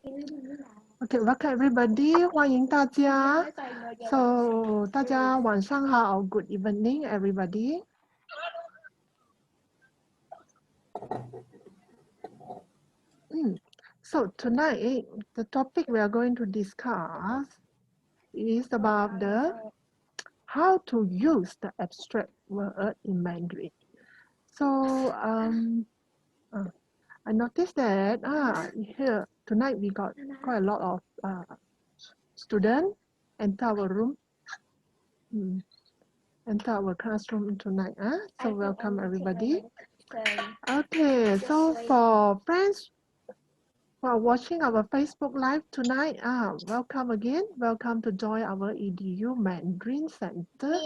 Okay, welcome everybody. 欢迎大家。So 大家晚上好 Good evening, everybody. So tonight, the topic we are going to discuss is about the how to use the abstract word in Mandarin. So I noticed that here tonight we got quite a lot of students enter our room, enter our classroom tonight. So welcome everybody. Okay, so for friends who are watching our Facebook Live tonight, welcome again. Welcome to join our EDU Mandarin Center.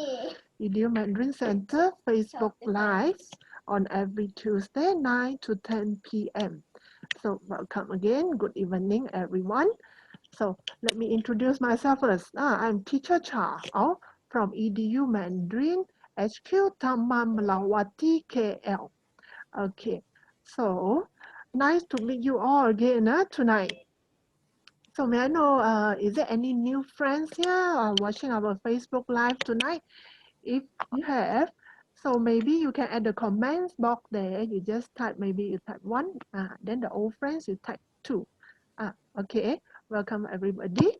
EDU Mandarin Center Facebook Live on every Tuesday, 9 to 10 p.m. So welcome again. Good evening, everyone. So let me introduce myself first. I'm Teacher Cha from EDU Mandarin HQ Taman Melawati KL. Okay, so nice to meet you all again tonight. So may I know, is there any new friends here watching our Facebook Live tonight? If you have, so maybe you can add the comments box there. You just type, maybe you type 1, then the old friends, you type 2. Okay, welcome everybody.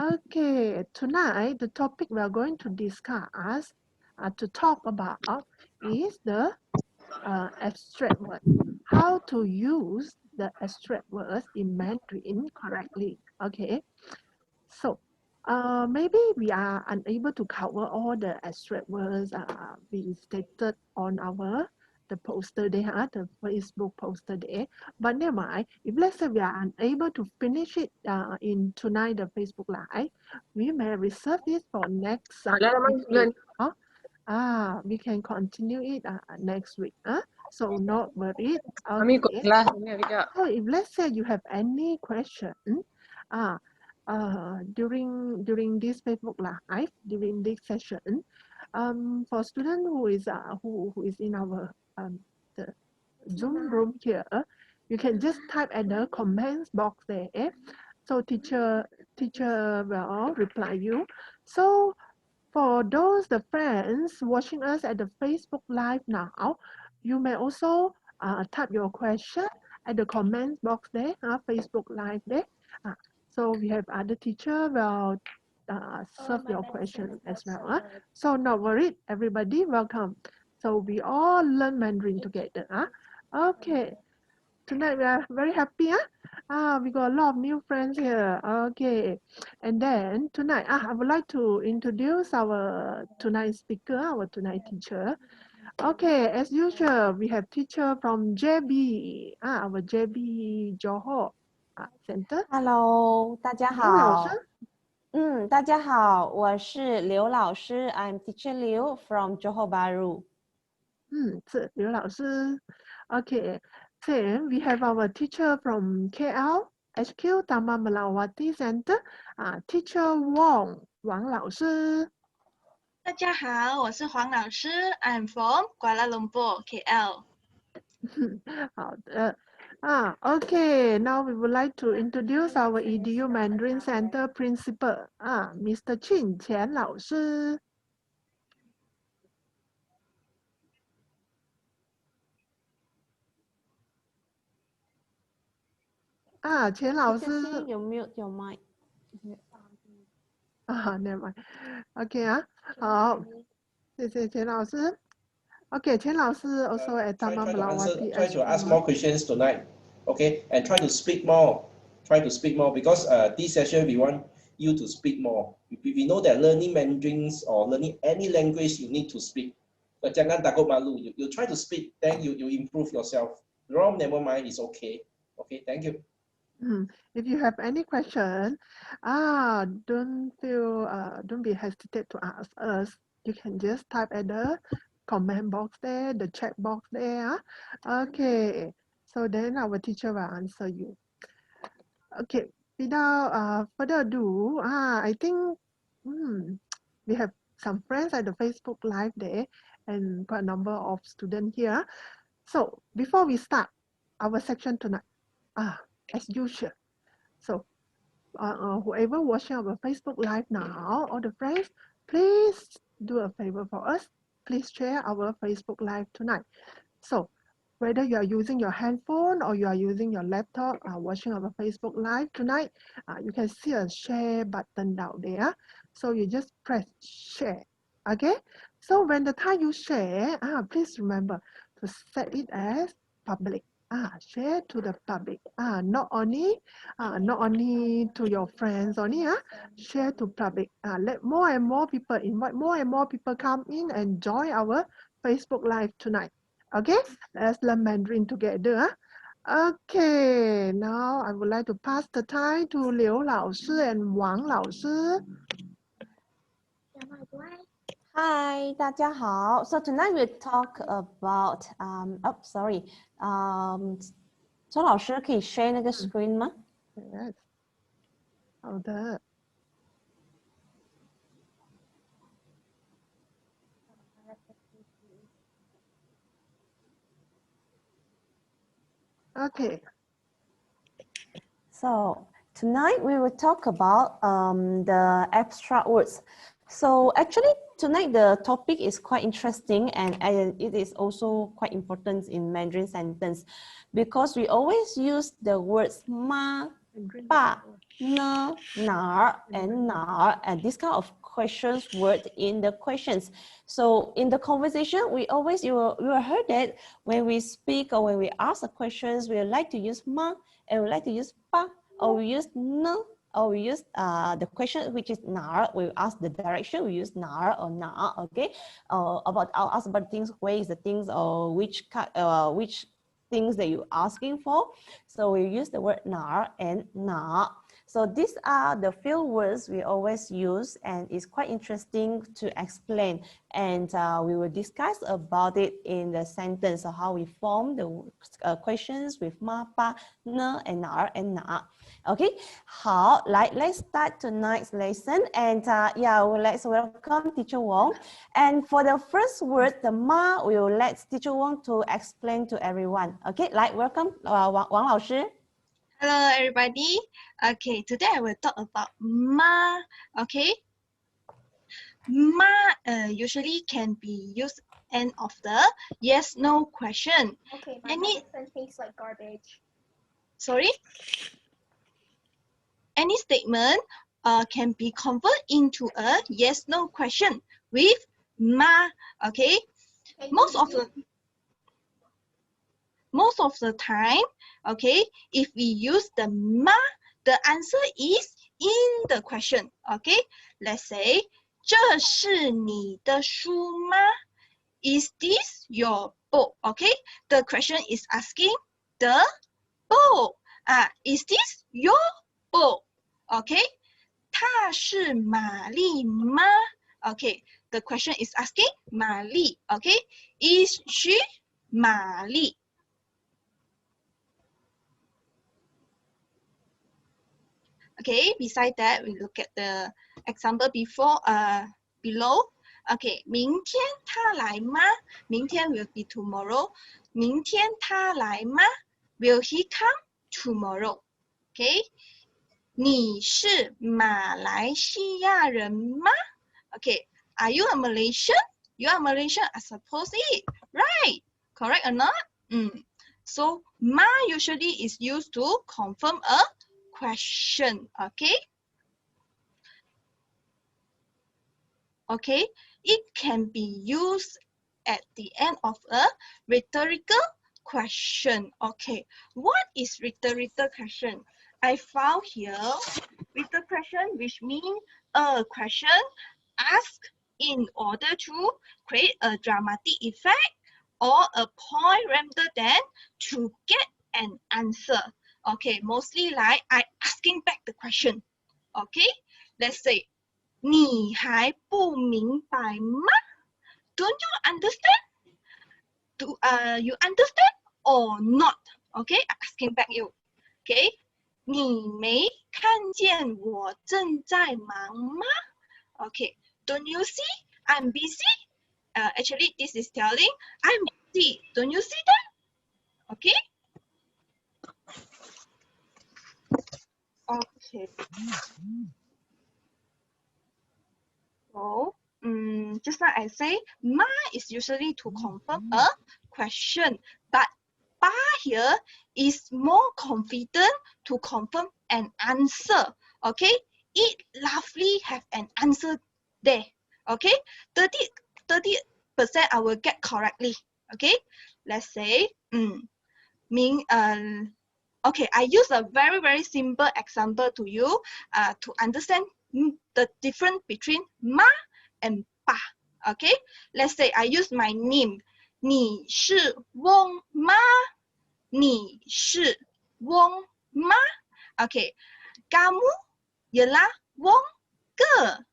Okay, tonight the topic we are going to discuss, to talk about is the abstract word. How to use the abstract words in Mandarin correctly. Okay, so maybe we are unable to cover all the abstract words we stated on the poster there, the Facebook poster there. But never mind, if let's say we are unable to finish it in tonight, the Facebook Live, we may reserve this for next week. We can continue it next week. So not worried. Okay. So if let's say you have any question during this Facebook Live, during this session, for student who is in our the Zoom room here, you can just type at the comments box there. So teacher will reply you. So for the friends watching us at the Facebook Live now, you may also type your question at the comments box there, Facebook Live there. So we have other teacher will serve your question as well. So not worried, everybody, welcome. So we all learn Mandarin together. Okay. Tonight we are very happy. We got a lot of new friends here. Okay. And then tonight, I would like to introduce our tonight speaker, our tonight teacher. Okay, as usual, we have teacher from JB, our JB Johor Center. Hello，大家刘老师。好。大家好，我是刘老师。I'm Teacher Liu from Johor Bahru. 是刘老师。Okay, then we have our teacher from KL HQ Taman Melawati Center, Teacher Wong 王老师。大家好，我是黄老师。I'm from Kuala Lumpur, KL. 好的。Okay, now we would like to introduce our EDU Mandarin Center Principal, Mr. Chin 钱老师。钱老师。有没有麦never mind. OK 好，谢谢钱老师。OK, 钱老师 also at Taman Melawati. Try to ask more questions tonight, okay? And try to speak more. Try to speak more because this session we want you to speak more. We know that learning Mandarins or learning any language you need to speak. Jangan takut malu. You try to speak, then you improve yourself. Wrong, never mind, it's okay. Okay, thank you. If you have any question, don't be hesitant to ask us. You can just type at the comment box there, the chat box there. Okay, so then our teacher will answer you. Okay, without further ado, I think we have some friends at the Facebook Live there and quite a number of students here. So before we start our section tonight, as usual, So whoever watching our Facebook Live now, all the friends, please do a favor for us. Please share our Facebook Live tonight. So whether you are using your handphone or you are using your laptop watching our Facebook Live tonight, you can see a share button down there. So you just press share. Okay? So when the time you share, please remember to set it as public. Share to the public. Not only to your friends only. Share to public. Let more and more people, invite more and more people come in and join our Facebook Live tonight. Okay, let's learn Mandarin together. Okay, now I would like to pass the time to Liu 老师 and Wang 老师. Hi, 大家好. So tonight we'll talk about周老师可以 share 那个 screen 吗？ Yes. 好的。Okay. So tonight we will talk about the abstract words. So actually tonight the topic is quite interesting and it is also quite important in Mandarin sentence because we always use the words ma, ba, ne, nar, and nar, and this kind of questions word in the questions. So in the conversation, you will heard that when we speak or when we ask the questions, we like to use ma and we like to use ba, or we use ne, or we use the question which is nar. We ask the direction, we use nar or na. Okay, I'll ask about things, where is the things, or which things that you're asking for. So we use the word nar and na. So these are the few words we always use, and it's quite interesting to explain. And we will discuss about it in the sentence of how we form the questions with ma, pa, ne, and nar and na. Okay, let's start tonight's lesson. And let's welcome Teacher Wong. And for the first word, the ma, we will let Teacher Wong to explain to everyone. Okay, welcome Wang 老师. Hello, everybody. Okay, today I will talk about ma. Okay, ma usually can be used end of the yes/no question. Okay, my husband tastes like garbage. Sorry. Any statement can be converted into a yes/no question with ma. Okay, most of the time, okay, if we use the ma, the answer is in the question. Okay, let's say 这是你的书吗? Is this your book? Okay, the question is asking the book. Is this your book? Okay, 她是玛丽吗? Okay, the question is asking 玛丽. Okay, is she 玛丽? Okay, beside that, we look at the example below. Okay, 明天他来吗? 明天 will be tomorrow. 明天他来吗? Will he come tomorrow? Okay, 你是马来西亚人吗? Okay, are you a Malaysian? You are Malaysian, I suppose it. Right, correct or not? So, ma usually is used to confirm a question. Okay. Okay, it can be used at the end of a rhetorical question. Okay, what is rhetorical question? I found here rhetorical question, which means a question asked in order to create a dramatic effect or a point rather than to get an answer. Okay, mostly like I asking back the question. Okay, let's say, 你还不明白吗? Don't you understand? Do you understand or not? Okay, asking back you. Okay, 你没看见我正在忙吗? Okay, don't you see I'm busy? Actually, this is telling I'm busy. Don't you see that? Okay. Okay. So, just like I say, ma is usually to confirm a question, but pa here is more confident to confirm an answer. Okay, it roughly have an answer there. Okay, 30% I will get correctly. Okay, let's say, okay, I use a very simple example to you to understand the difference between ma and pa. Okay, let's say I use my name. 你是翁吗？你是翁吗？ Okay, kamu ialah wong ke?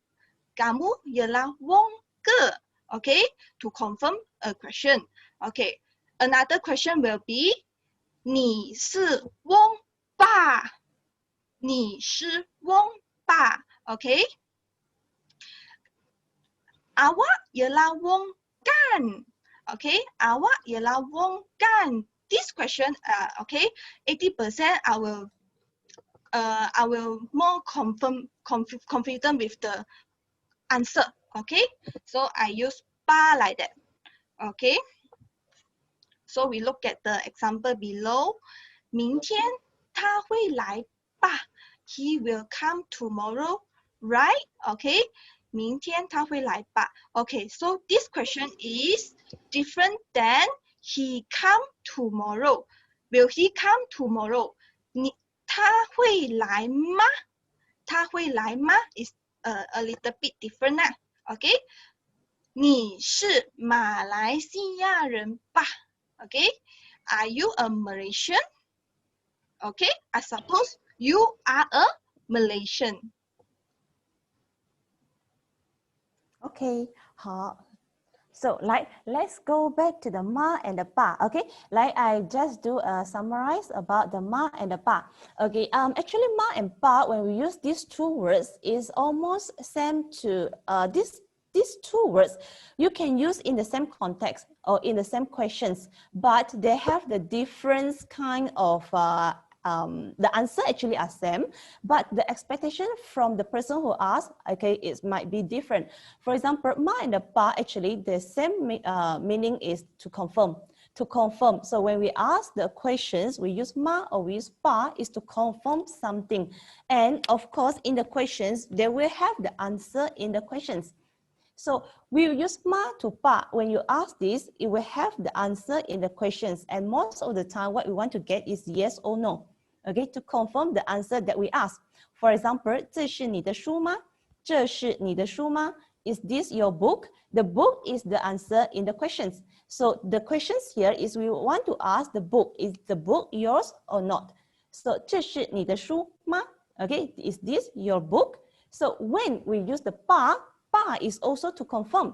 Kamu ialah wong ke? Okay, to confirm a question. Okay, another question will be 你是翁吧？你是翁吧 ？Okay. Awak ialah wong kan? Okay. Awak ialah wong kan? This question, okay, 80% I will more confident with the answer. Okay. So I use ba like that. Okay. So we look at the example below. 明天他会来吧 He will come tomorrow, right? Okay. 明天他会来吧 Okay, so this question is different than he come tomorrow. Will he come tomorrow? 他会来吗？他会来吗 is a little bit different. Okay. 你是马来西亚人吧 Okay. Are you a Malaysian? Okay, I suppose you are a Malaysian. Okay, 好。So let's go back to the ma and the pa. Okay, I just do a summarize about the ma and the pa. Okay, actually ma and pa, when we use these two words, is almost same to these two words you can use in the same context or in the same questions, but they have the different kind of the answer actually are same, but the expectation from the person who asked, okay, it might be different. For example, ma and the pa, actually the same meaning is to confirm. To confirm. So when we ask the questions, we use ma or we use pa is to confirm something. And of course, in the questions, they will have the answer in the questions. So we use ma to pa. When you ask this, it will have the answer in the questions. And most of the time, what we want to get is yes or no. Okay, to confirm the answer that we ask. For example, 这是你的书吗？这是你的书吗？ Is this your book? The book is the answer in the questions. So the questions here is we want to ask the book. Is the book yours or not? So 这是你的书吗? Okay, is this your book? So when we use the pa is also to confirm.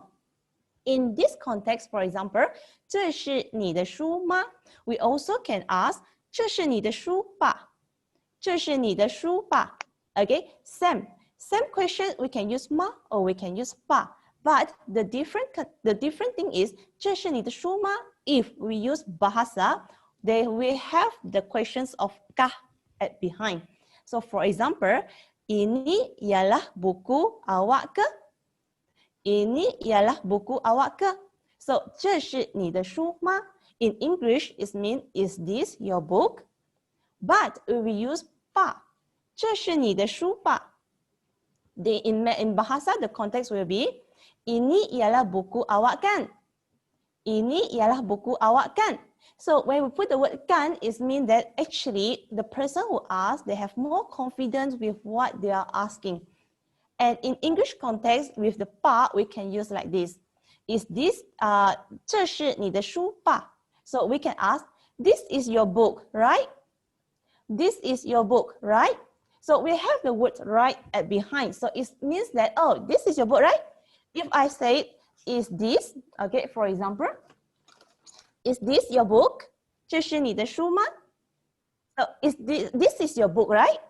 In this context, for example, 这是你的书吗? We also can ask 这是你的书吧? 这是你的书吧? Okay, same question, we can use ma or we can use pa. But the different thing is 这是你的书吗? If we use bahasa, they will have the questions of kah at behind. So for example, ini ialah buku awak ke? Ini ialah buku awak ke? So 这是你的书吗? In English, it means is this your book? But we use pa. 这是你的书吧? In bahasa, the context will be ini ialah buku awak kan? Ini ialah buku awak kan? So when we put the word kan, it means that actually the person who asked, they have more confidence with what they are asking. And in English context, with the pa, we can use like this. Is this 这是你的书吧? So we can ask, this is your book, right? This is your book, right? So we have the word right at behind. So it means that, oh, this is your book, right? If I say, is this, okay, for example, is this your book? 这是你的书吗? So this is your book, right?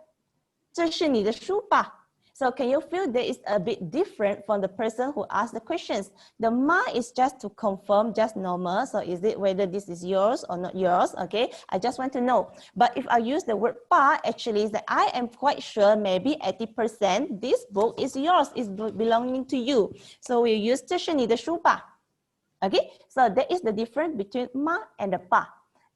这是你的书吧? So can you feel that is a bit different from the person who asked the questions? The ma is just to confirm, just normal. So is it whether this is yours or not yours? Okay, I just want to know. But if I use the word pa, actually is that I am quite sure maybe 80% this book is yours, is belonging to you. So we use 这是你的书吧. Okay, so that is the difference between ma and the pa.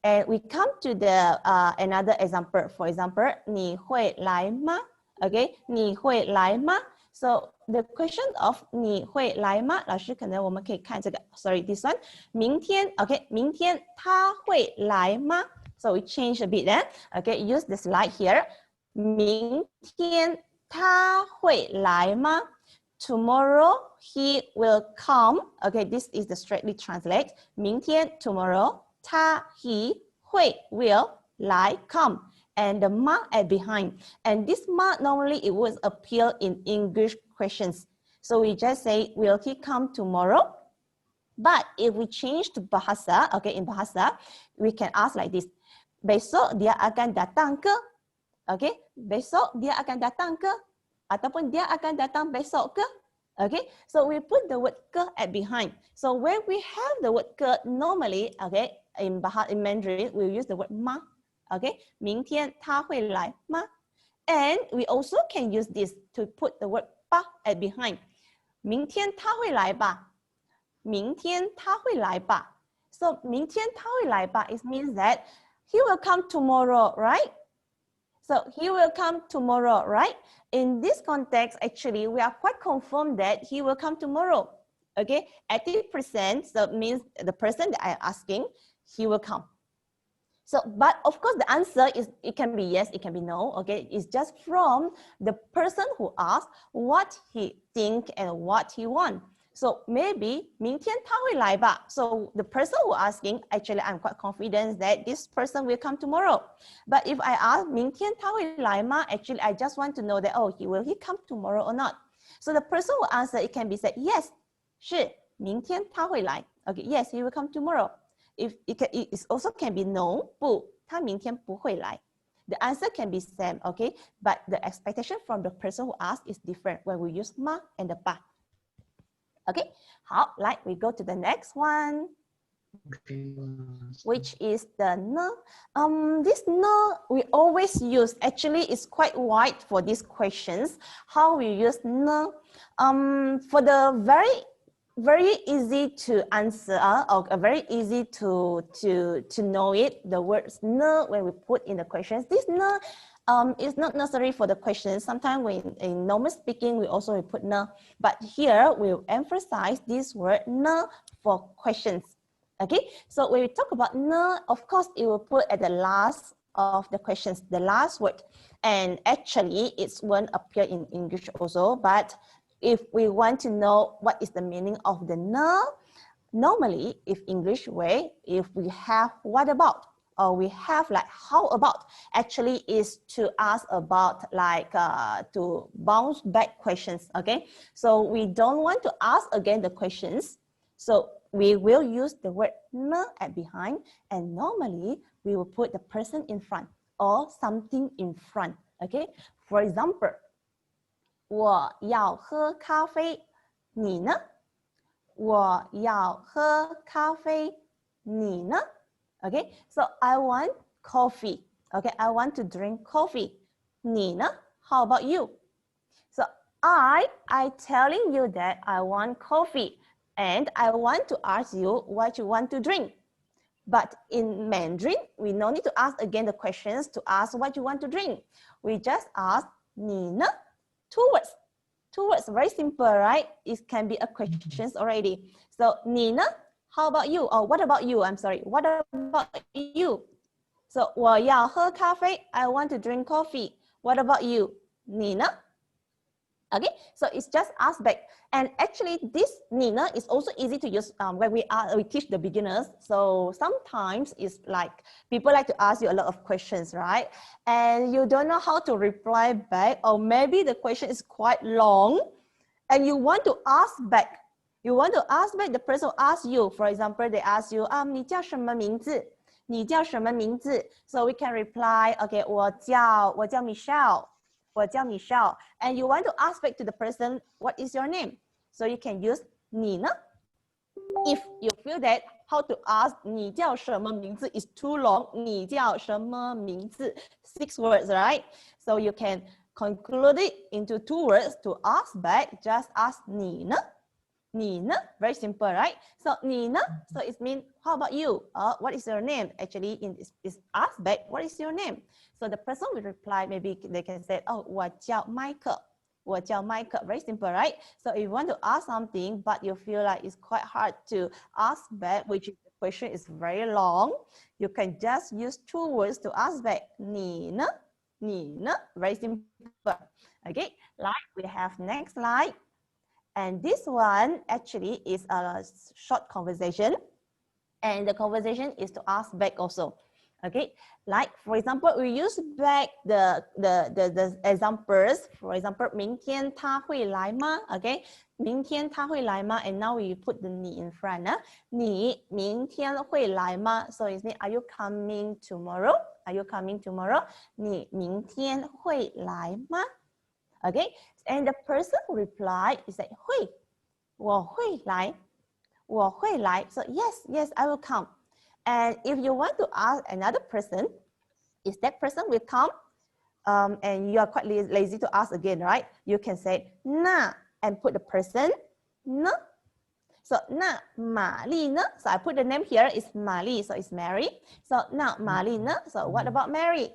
And we come to the another example. For example, 你会来吗? Okay, 你会来吗? So the question of 你会来吗? 老师可能我们可以看这个 sorry, this one. 明天 okay, 明天他会来吗? So we change a bit then. Okay, use the slide here. 明天他会来吗? Tomorrow he will come. Okay, this is the straightly translate. 明天 tomorrow. 他 he 会 will 来 come. And the ma at behind. And this ma normally it would appear in English questions. So we just say, will he come tomorrow? But if we change to bahasa, okay, in bahasa, we can ask like this. Besok dia akan datang ke? Okay, besok dia akan datang ke? Ataupun dia akan datang besok ke? Okay, so we put the word ke at behind. So when we have the word ke, normally, okay, in Mandarin, we use the word ma. Okay, 明天他会来吗? And we also can use this to put the word pa at behind. 明天他会来吧? 明天他会来吧? So 明天他会来吧 it means that he will come tomorrow, right? So he will come tomorrow, right? In this context, actually, we are quite confirmed that he will come tomorrow. Okay, 80%, so it means the person that I am asking, he will come. So, but of course, the answer is, it can be yes, it can be no, okay? It's just from the person who asked what he think and what he want. So maybe 明天他会来吧. So the person who asking, actually, I'm quite confident that this person will come tomorrow. But if I ask 明天他会来吗? Actually, I just want to know that, oh, will he come tomorrow or not? So the person who answer, it can be said, yes, 是明天他会来. Okay, yes, he will come tomorrow. If it also can be no, 不，他明天不会来. The answer can be same, okay? But the expectation from the person who asked is different when we use ma and the pa. Okay, 好，来 we go to the next one, which is the ne. This ne we always use. Actually, it's quite wide for these questions. How we use ne? For the very easy to answer or very easy to know it, the words ne when we put in the questions. This ne is not necessary for the questions. Sometimes when in normal speaking, we also put ne, but here we'll emphasize this word ne for questions. Okay, so when we talk about ne, of course, it will put at the last of the questions, the last word. And actually, it won't appear in English also, but if we want to know what is the meaning of the ne, normally, if English way, if we have what about, or we have like how about, actually is to ask about like to bounce back questions, okay? So we don't want to ask again the questions. So we will use the word ne at behind, and normally we will put the person in front or something in front, okay? For example, 我要喝咖啡，你呢？我要喝咖啡，你呢？ Okay, so I want coffee. Okay, I want to drink coffee. 你呢? How about you? So I telling you that I want coffee and I want to ask you what you want to drink. But in Mandarin, we no need to ask again the questions to ask what you want to drink. We just ask 你呢? Two words, very simple, right? It can be a question already. So 你呢? How about you? Or what about you? I'm sorry. What about you? So 我要喝咖啡. I want to drink coffee. What about you? 你呢? Okay, so it's just ask back. And actually, this 你呢 is also easy to use when we teach the beginners. So sometimes it's like people like to ask you a lot of questions, right? And you don't know how to reply back, or maybe the question is quite long, and you want to ask back. You want to ask back the person who asked you. For example, they ask you, 你叫什么名字? 你叫什么名字? So we can reply, okay, 我叫 Michelle. 我叫 Michelle, and you want to ask back to the person, what is your name? So you can use 你呢? If you feel that how to ask 你叫什么名字 is too long, 你叫什么名字 6 words, right? So you can conclude it into 2 words to ask back. Just ask 你呢? 你呢? Very simple, right? So 你呢? So it means how about you? What is your name? Actually, in this is ask back, what is your name? So the person will reply. Maybe they can say, oh, 我叫 Michael. 我叫 Michael. Very simple, right? So if you want to ask something, but you feel like it's quite hard to ask back, which the question is very long, you can just use 2 words to ask back. 你呢? 你呢? Very simple. Okay, like we have next slide. And this one actually is a short conversation. And the conversation is to ask back also. Okay, like for example, we use back the examples. For example, 明天他会来吗? Okay, 明天他会来吗? And now we put the 你 in front. 你明天会来吗? So it means, are you coming tomorrow? Are you coming tomorrow? 你明天会来吗? Okay, and the person who replied is like 会，我会来，我会来. So yes, I will come. And if you want to ask another person, is that person will come? And you are quite lazy to ask again, right? You can say 那 and put the person 呢. So 那玛丽呢? So I put the name here is 玛丽, so it's Mary. So 那玛丽呢? So what about Mary?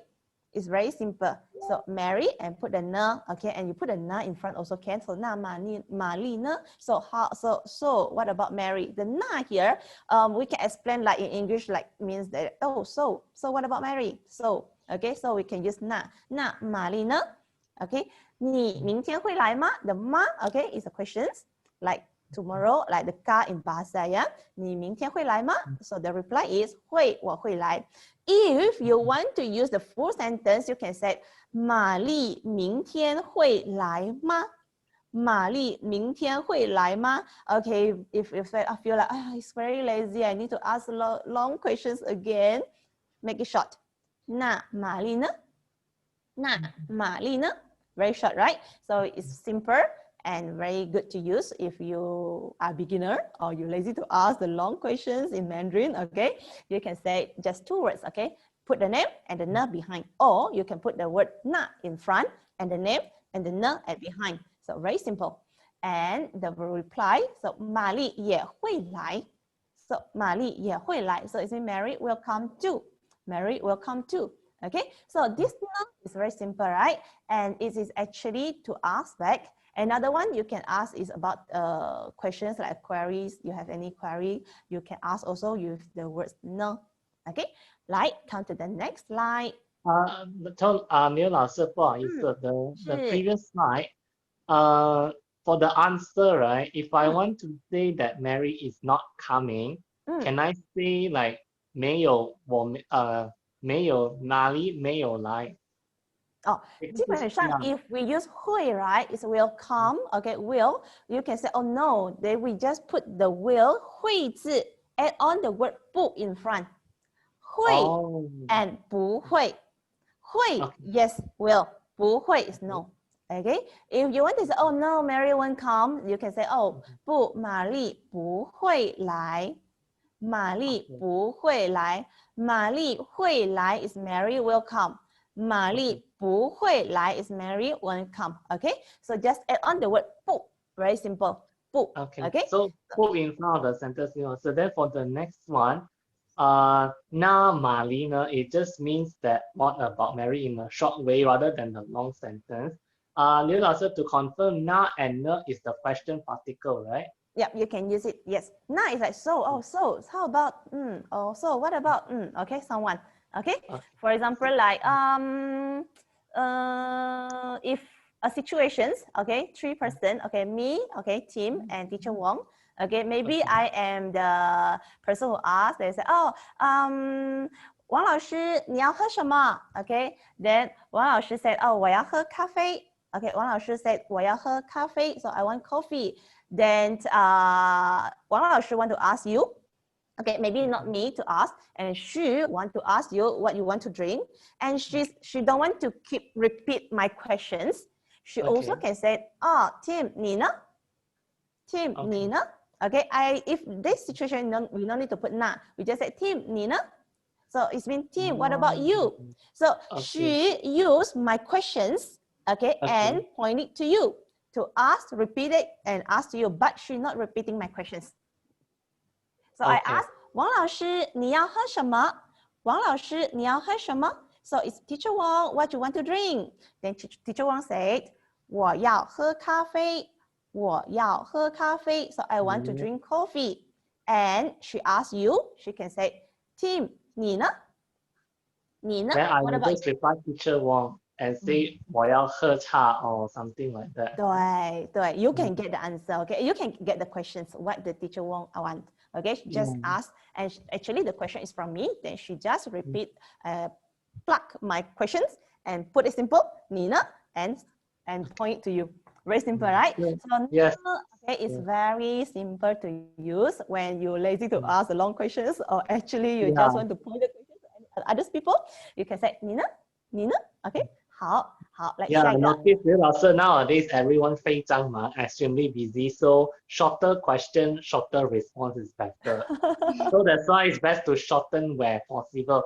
It's very simple. So Mary and put the ne, okay, and you put the ne in front also can. So 那玛丽呢? So what about Mary? The na here, we can explain like in English, like means that so what about Mary? So okay, so we can use 那玛丽呢? Okay, 你明天会来吗? The ma, okay, is a questions like tomorrow, like the car in bahasa, yeah. 你明天会来吗? So the reply is 会，我会来. If you want to use the full sentence, you can say 玛丽明天会来吗? 玛丽明天会来吗? Okay, if you I feel like it's very lazy, I need to ask long questions again, make it short. 那玛丽呢? 那玛丽呢? Very short, right? So it's simple and very good to use if you are beginner or you're lazy to ask the long questions in Mandarin, okay? You can say just 2 words, okay? Put the name and the ne behind, or you can put the word na in front and the name and the ne at behind. So very simple. And the reply, so 玛丽也会来. So 玛丽也会来. So it's Mary will come too. Mary will come too. Okay, so this ne is very simple, right? And it is actually to ask back. Another one you can ask is about questions like queries. You have any query, you can ask also use the words no. Okay, like come to the next slide. 刘老师，不好意思，the previous slide, for the answer, right? If I want to say that Mary is not coming, can I say like 没有哪里没有来？基本上 if we use 会, right, it's will come, okay, will, you can say, oh no, then we just put the will, 会字, add on the word 不 in front. 会 and 不会. 会, yes, will. 不会 is no. Okay, if you want to say, oh no, Mary won't come, you can say, oh, 不，玛丽不会来。玛丽不会来。玛丽会来 is Mary will come. 玛丽不会来 is Mary won't come. Okay, so just add on the word 不, very simple. 不. Okay. So 不 in front of the sentence. So then for the next one, 那玛丽呢? It just means that what about Mary in a short way rather than the long sentence. 刘老师, to confirm, 那 and ne is the question particle, right? Yeah, you can use it. Yes. Na is like so. Oh, so how about oh, so what about okay, someone. Okay. For example, like if a situations, okay, 3 person, okay, me, okay, Tim and teacher Wong. Okay, maybe I am the person who asked. They say, oh, 王老师你要喝什么? Okay, then 王老师 said, oh, 我要喝咖啡. Okay, 王老师 said, 我要喝咖啡, so I want coffee. Then 王老师 want to ask you, Okay, maybe not me to ask, and she want to ask you what you want to drink, and she don't want to keep repeat my questions. She also can say, "Oh, Tim, 你呢? Tim, 你呢? Okay, if this situation we don't need to put na, we just say Tim, 你呢? So it's mean Tim, what about you? So she used my questions, okay, and point it to you to ask, repeat it, and ask to you, but she's not repeating my questions. So I asked, 王老师你要喝什么？王老师你要喝什么？ So it's Teacher Wang, what you want to drink? Then Teacher Wang said, 我要喝咖啡。我要喝咖啡。So I want to drink coffee. And she asks you, she can say, Tim, 你呢？你呢？ Then I What will about just reply Teacher Wang and say 我要喝茶 or something like that. 对对 you can get the answer, okay? You can get the questions what the teacher want. Okay, she just ask, and actually the question is from me. Then she just repeat, plug my questions and put it simple, 你呢? and point to you. Very simple, right? So yes. Okay, it's very simple to use when you're lazy to ask the long questions, or actually you just want to point the questions to other people. You can say 你呢? 你呢? Okay, 好，来下一个。I noticed also nowadays everyone 非常忙 extremely busy, so shorter question, shorter response is better. So that's why it's best to shorten where possible.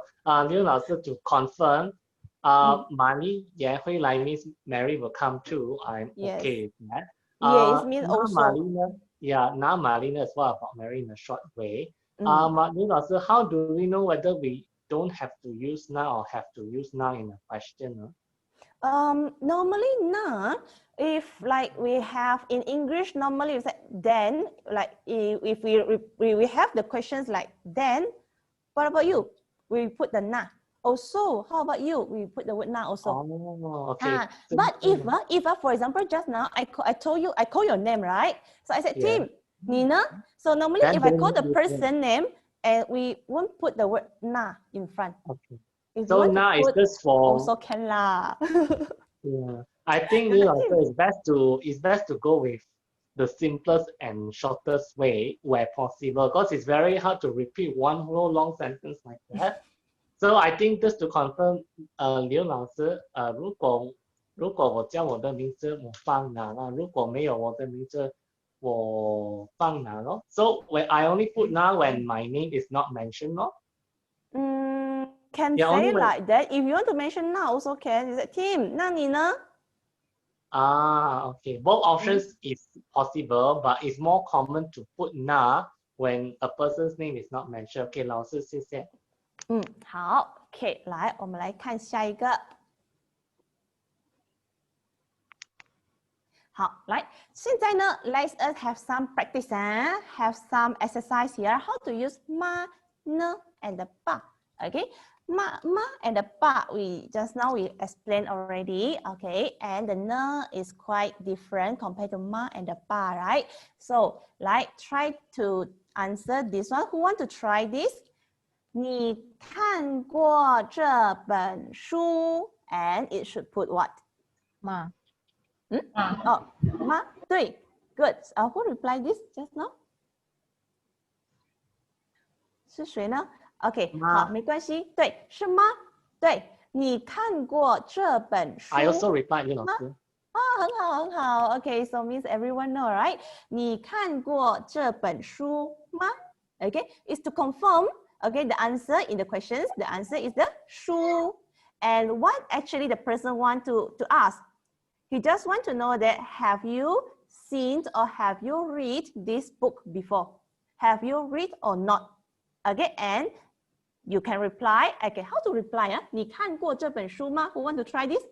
刘老师 to confirm, Mani 也会来 means Mary will come too. I'm okay with that. Yes, mean also. Now Marlena is what about Mary in a short way. 刘老师 how do we know whether we don't have to use now or have to use now in a question? Normally na, if like we have in English, normally we say then, like if we have the questions like then, what about you? We put the na. Also, how about you? We put the word na also. Oh, okay. But if for example, just now I told you, I call your name, right? So I said, Tim, 你呢? So normally then if I call the person name, and we won't put the word na in front. Okay. If So now it's just for also can lah. Yeah, I think it's best to go with the simplest and shortest way where possible, because it's very hard to repeat one whole long sentence like that. So I think just to confirm, 刘老师，如果我叫我的名字，我放哪了？如果没有我的名字，我放哪咯？ So when I only put na when my name is not mentioned, no? Can say like that. If you want to mention now, also can. Is it Tim? 那你呢? Okay. Both options is possible, but it's more common to put na when a person's name is not mentioned. Okay, 老师，谢谢。好 ，OK， 来，我们来看下一个。好，来，现在呢 ，Let's us have some practice have some exercise here. How to use ma, ne, and the ba. Okay, ma and the ba we just now we explained already. Okay, and the ne is quite different compared to ma and the ba, right? So, like, try to answer this one. Who want to try this? 你看过这本书 and it should put what? Ma. Ma. 对 Good. Who replied this just now? 是谁呢 OK, 好，没关系。对，是吗？对，你看过这本书 I also replied, 老师。很好，很好。OK, so means everyone know, right? 你看过这本书吗 OK, is to confirm. Okay, the answer in the questions, the answer is the 书. And what actually the person want to ask? He just want to know that have you seen or have you read this book before? Have you read or not? Okay, and you can reply. Okay, how to reply? 你看过这本书吗 Who want to try this?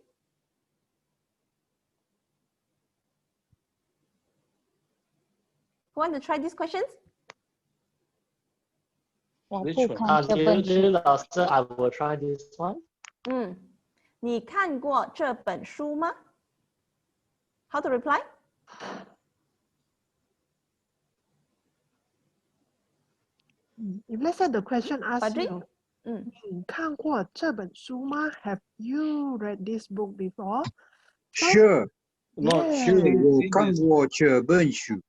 Who want to try these questions? Which one?老师 I will try this one. 你看过这本书吗 How to reply? If let's say the question asks you, 你看过这本书吗 Have you read this book before? Sure. Not sure. 我看过这本书。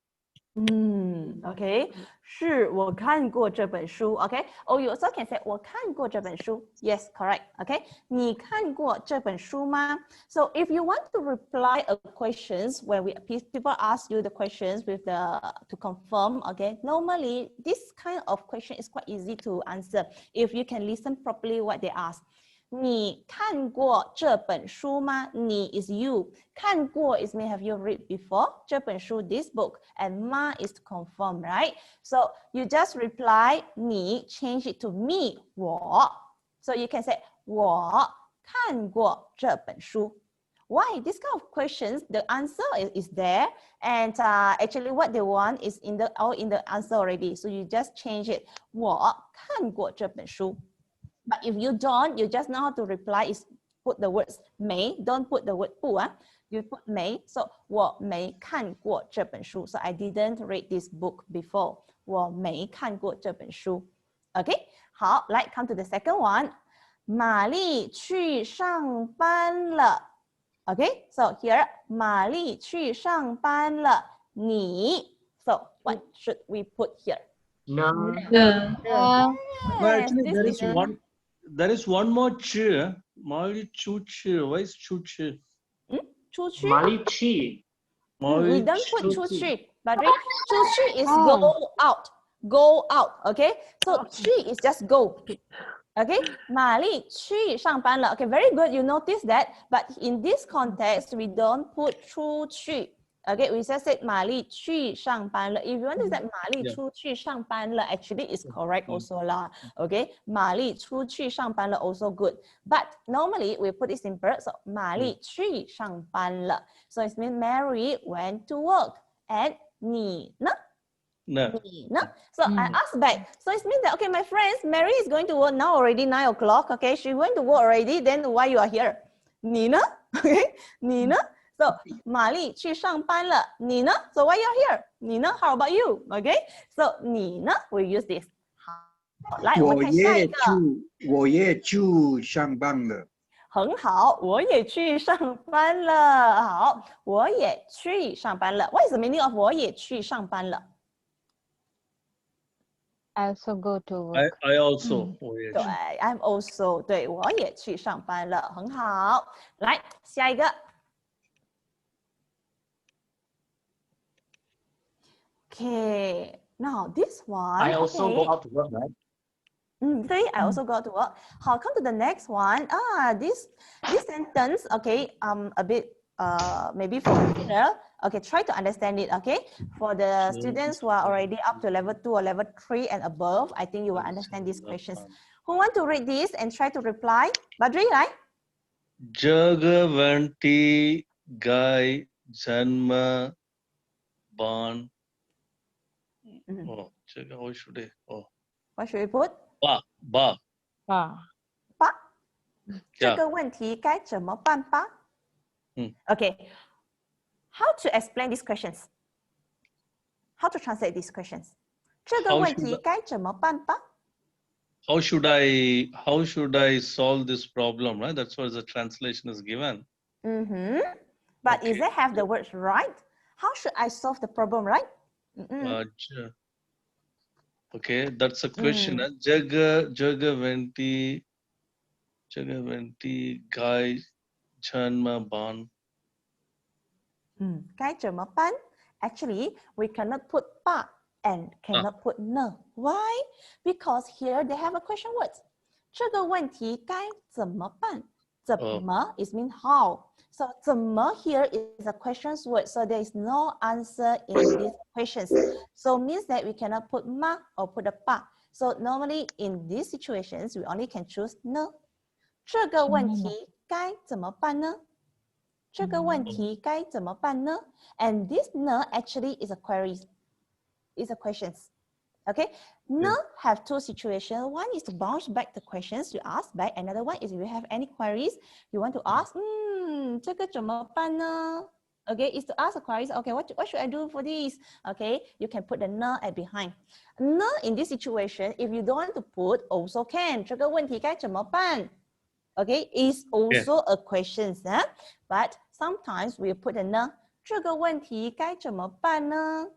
Okay. 是我看过这本书 Okay. Or you also can say 我看过这本书 Yes, correct. Okay. 你看过这本书吗 So if you want to reply a questions when people ask you the questions with the to confirm, okay, normally this kind of question is quite easy to answer if you can listen properly what they ask. 你看过这本书吗？你 is you. 看过 is may have you read before. 这本书 this book. And ma is to confirm, right? So you just reply 你 change it to me 我. So you can say 我看过这本书. Why? This kind of questions, the answer is there. And actually what they want is in the answer already. So you just change it. 我看过这本书. But if you don't, you just know how to reply is put the words 没, don't put the word 不 you put 没, so 我没看过这本书 so I didn't read this book before 我没看过这本书 okay 好来 come to the second one 玛丽去上班了 okay so here 玛丽去上班了你 so what should we put here No. No, yes, actually, this is there is one more chi. Mali chu chi. Why is chu chi? 出去 Mali Chi. we Mali don't put chu 出 chi. 去 but 出去 is go out okay so 去 is just go okay 玛丽去上班了 okay very good you notice that but in this context we don't put 出去 okay we just said 玛丽去上班了 if you want to say 玛丽 Yeah. 出去上班了 actually is correct also lah okay 玛丽出去上班了 also good but normally we put it simple so 玛丽去上班了 so it means Mary went to work and 你呢 No. So I asked back. So it means that, okay, my friends, Mary is going to work now already 9 o'clock. Okay, she went to work already. Then why you are here? 你呢? Okay, 你呢? So 玛丽去上班了. 你呢? So why you are here? 你呢? How about you? Okay, so 你呢? We use this. 好，来，我们看下一个。我也去上班了。很好，我也去上班了。好，我也去上班了。What is the meaning of 我也去上班了？ I also go to work. I also. 我也去。对 ，I'm also 对，我也去上班了，很好。来，下一个。Okay, now this one. I also okay. go out to work, right? 对 I also go to work. 好 come to the next one. This sentence, okay, a bit maybe for beginner. Okay, try to understand it, okay? For the students who are already up to level 2 or level 3 and above, I think you will understand these questions. Who want to read this and try to reply? Badri, right? Jagavanti Gai Janma Ban. Oh, how should I? Oh. What should we put? Ba. 吧 这个问题该怎么办吧 Okay, how to explain these questions? How to translate these questions? 这个问题该怎么办吧 How should I solve this problem? Right? That's what the translation is given. But is it have the words right? How should I solve the problem, right? Okay, that's a question. Jagavanti Gai Janma Ban. 该怎么办 Actually, we cannot put 吧 and cannot put 呢 Why? Because here they have a question words. 这个问题该怎么办怎么 is mean how. So 怎么 here is a question word. So there is no answer in these questions. So means that we cannot put 吗 or put a 吧 So normally in these situations, we only can choose 呢这个问题该怎么办呢这个问题该怎么办呢 And this 呢 actually is a query, is a questions. Okay, no have two situations. One is to bounce back the questions you ask back. Another one is if you have any queries you want to ask, 这个怎么办呢 Okay, is to ask a queries. Okay, what should I do for this? Okay, you can put the 呢 at behind. 呢 in this situation, if you don't want to put, also can. 这个问题该怎么办 Okay, is also a question, but sometimes we put a 呢这个问题该怎么办呢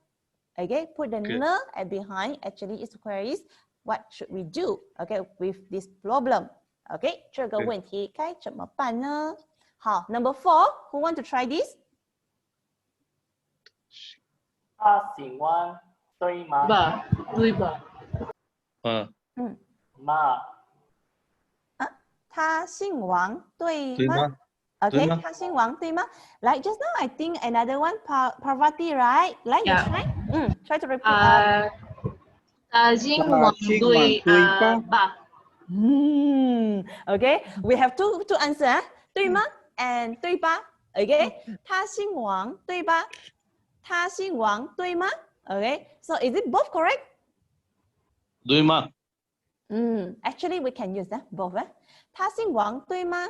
Okay, put the Okay. n at behind. Actually, its queries. What should we do? Okay, with this problem. Okay, 这个问题该怎么办呢？好 ，Number 4, who want to try this? 他喜欢对吗？对吧？妈，他姓王，对吗？对吗？ Okay, 对吗？他姓王，对吗？Like just now, I think another one, Parvati, right? Like you try, try to repeat. 他姓王对吧？ Okay, we have two answer, 对吗 and 对吧 ？Okay, 他姓王，对吧？他姓王，对吗 ？Okay, so is it both correct? 对吗？ Actually we can use both. 他姓王，对吗？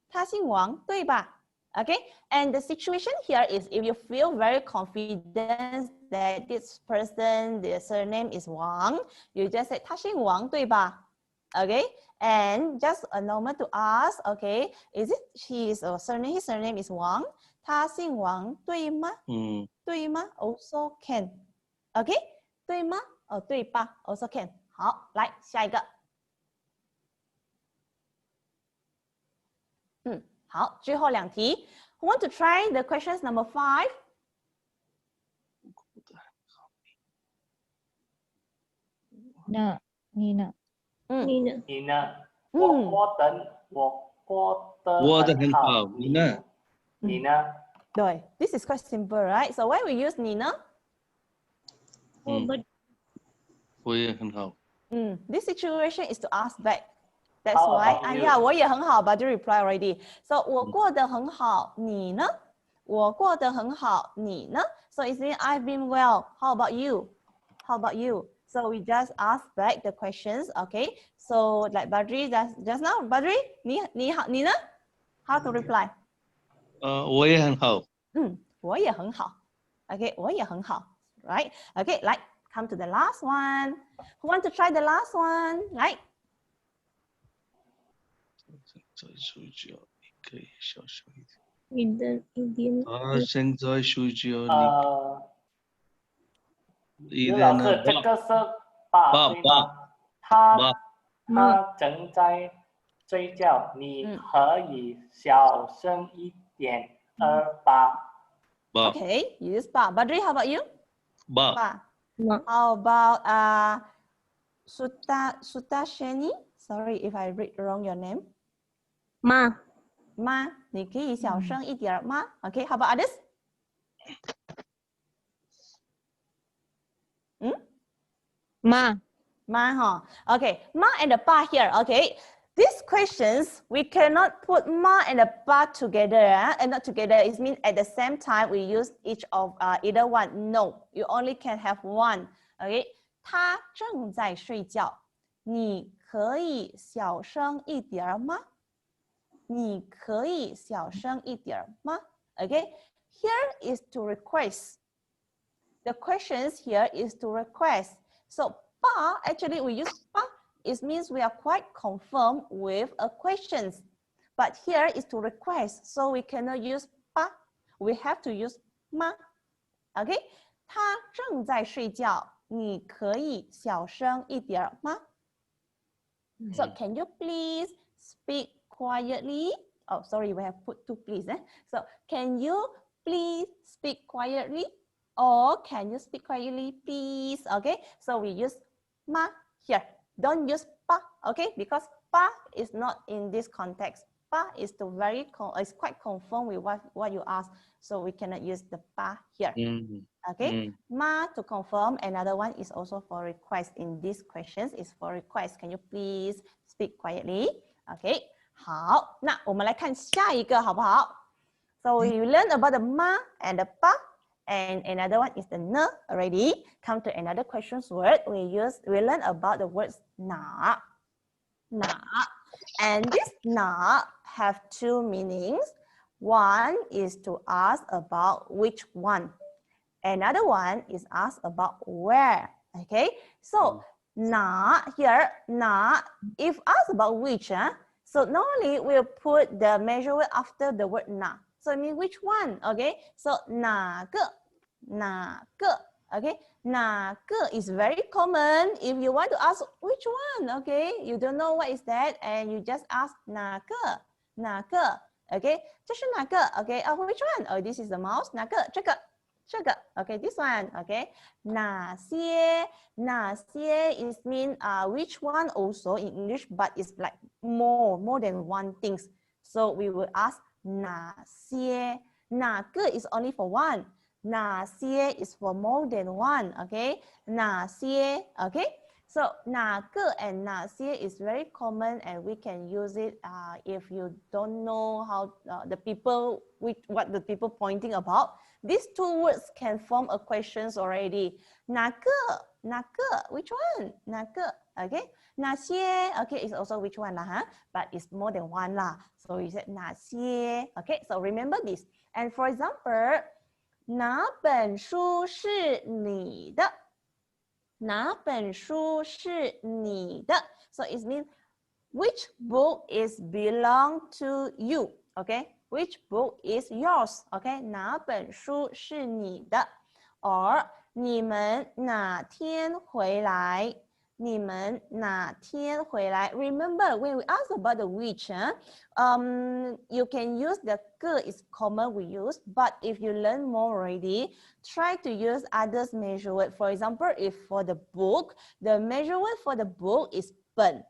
他姓王，对吧 ？Okay, and the situation here is if you feel very confident that this person, their surname is Wang, you just say 他姓王，对吧 ？Okay, and just a normal to ask, okay, is it his surname is Wang? 他姓王，对吗？对吗 ？Also can. Okay, 对吗？哦，对吧 ？Also can. 好，来下一个。好，最后2题。Who want to try the questions number 5? 那你呢？你呢？你呢？我过得很好。你呢？你呢？对 ，this is quite simple, right? So why we use 你呢？我也很好。This situation is to ask back. That's why. 哎呀，我也很好 but you reply already. So 我过得很好，你呢？我过得很好，你呢？ So it means I've been well. How about you? How about you? So we just ask back the questions, okay? So like Badri just now, Badri, 你好，你呢 ？How to reply? 我也很好。我也很好。Okay, 我也很好。Right? Okay, like come to the last one. Who want to try the last one? Right? 在睡觉，你可以小声一点。你的一点。他现在睡觉，刘老师，这个是爸对吗？他正在睡觉，你可以小声一点吧。Okay, you use ba. Badri, how about you? Ba. How about Sutasheni? Sorry if I read wrong your name. 妈，你可以小声一点吗 ？Okay, how about others? 妈哈 ，Okay, 妈 and the ba here. Okay, these questions we cannot put ma and the ba together, and not together. It means at the same time we use each of either one. No, you only can have one. Okay, 他正在睡觉，你可以小声一点吗？你可以小声一点吗 ？Okay, here is to request. The questions here is to request. So, pa, actually we use pa, it means we are quite confirmed with a questions. But here is to request, so we cannot use pa, we have to use ma. Okay, 他正在睡觉，你可以小声一点吗 ？So, can you please speak quietly? Oh, sorry, we have put two please. So, can you please speak quietly? Or can you speak quietly, please? Okay, so we use ma here. Don't use pa, okay? Because pa is not in this context. Pa is to is quite confirmed with what you ask. So we cannot use the pa here. Okay, ma to confirm. Another one is also for request. In these questions is for request. Can you please speak quietly? Okay, 好，那我们来看下一个好不好 ？So you learn about the ma and the pa. And another one is the ne already. Come to another questions word. We learn about the words na. And this na have two meanings. One is to ask about which one. Another one is ask about where. Okay. So na here, na, if asked about which, so normally we'll put the measure word after the word na. So it means which one, okay? So 哪个 Okay, 哪个 is very common. If you want to ask which one, okay, you don't know what is that, and you just ask 哪个，哪个 ，okay, 这是哪个 okay, which one? Oh, this is the mouse. 哪个这个 okay, this one, okay. 哪些 is mean which one also in English, but it's like more than one things. So we will ask 哪些，哪个 is only for one. 哪些 is for more than one, okay. 哪些 okay. So 哪个 and 哪些 is very common, and we can use it if you don't know how the people what the people pointing about. These two words can form a questions already. 哪个 which one? 哪个 okay. 哪些 okay is also which one lah, but it's more than one lah. So you said 哪些 okay. So remember this. And for example, 哪本书是你的？哪本书是你的？ So it means which book is belong to you? Okay, which book is yours? Okay, 哪本书是你的？ Or 你们哪天回来？你们哪天回来 ？Remember when we ask about the which, you can use the 个 is common we use, but if you learn more already, try to use others measure word. For example, if for the book, the measure word for the book is 本,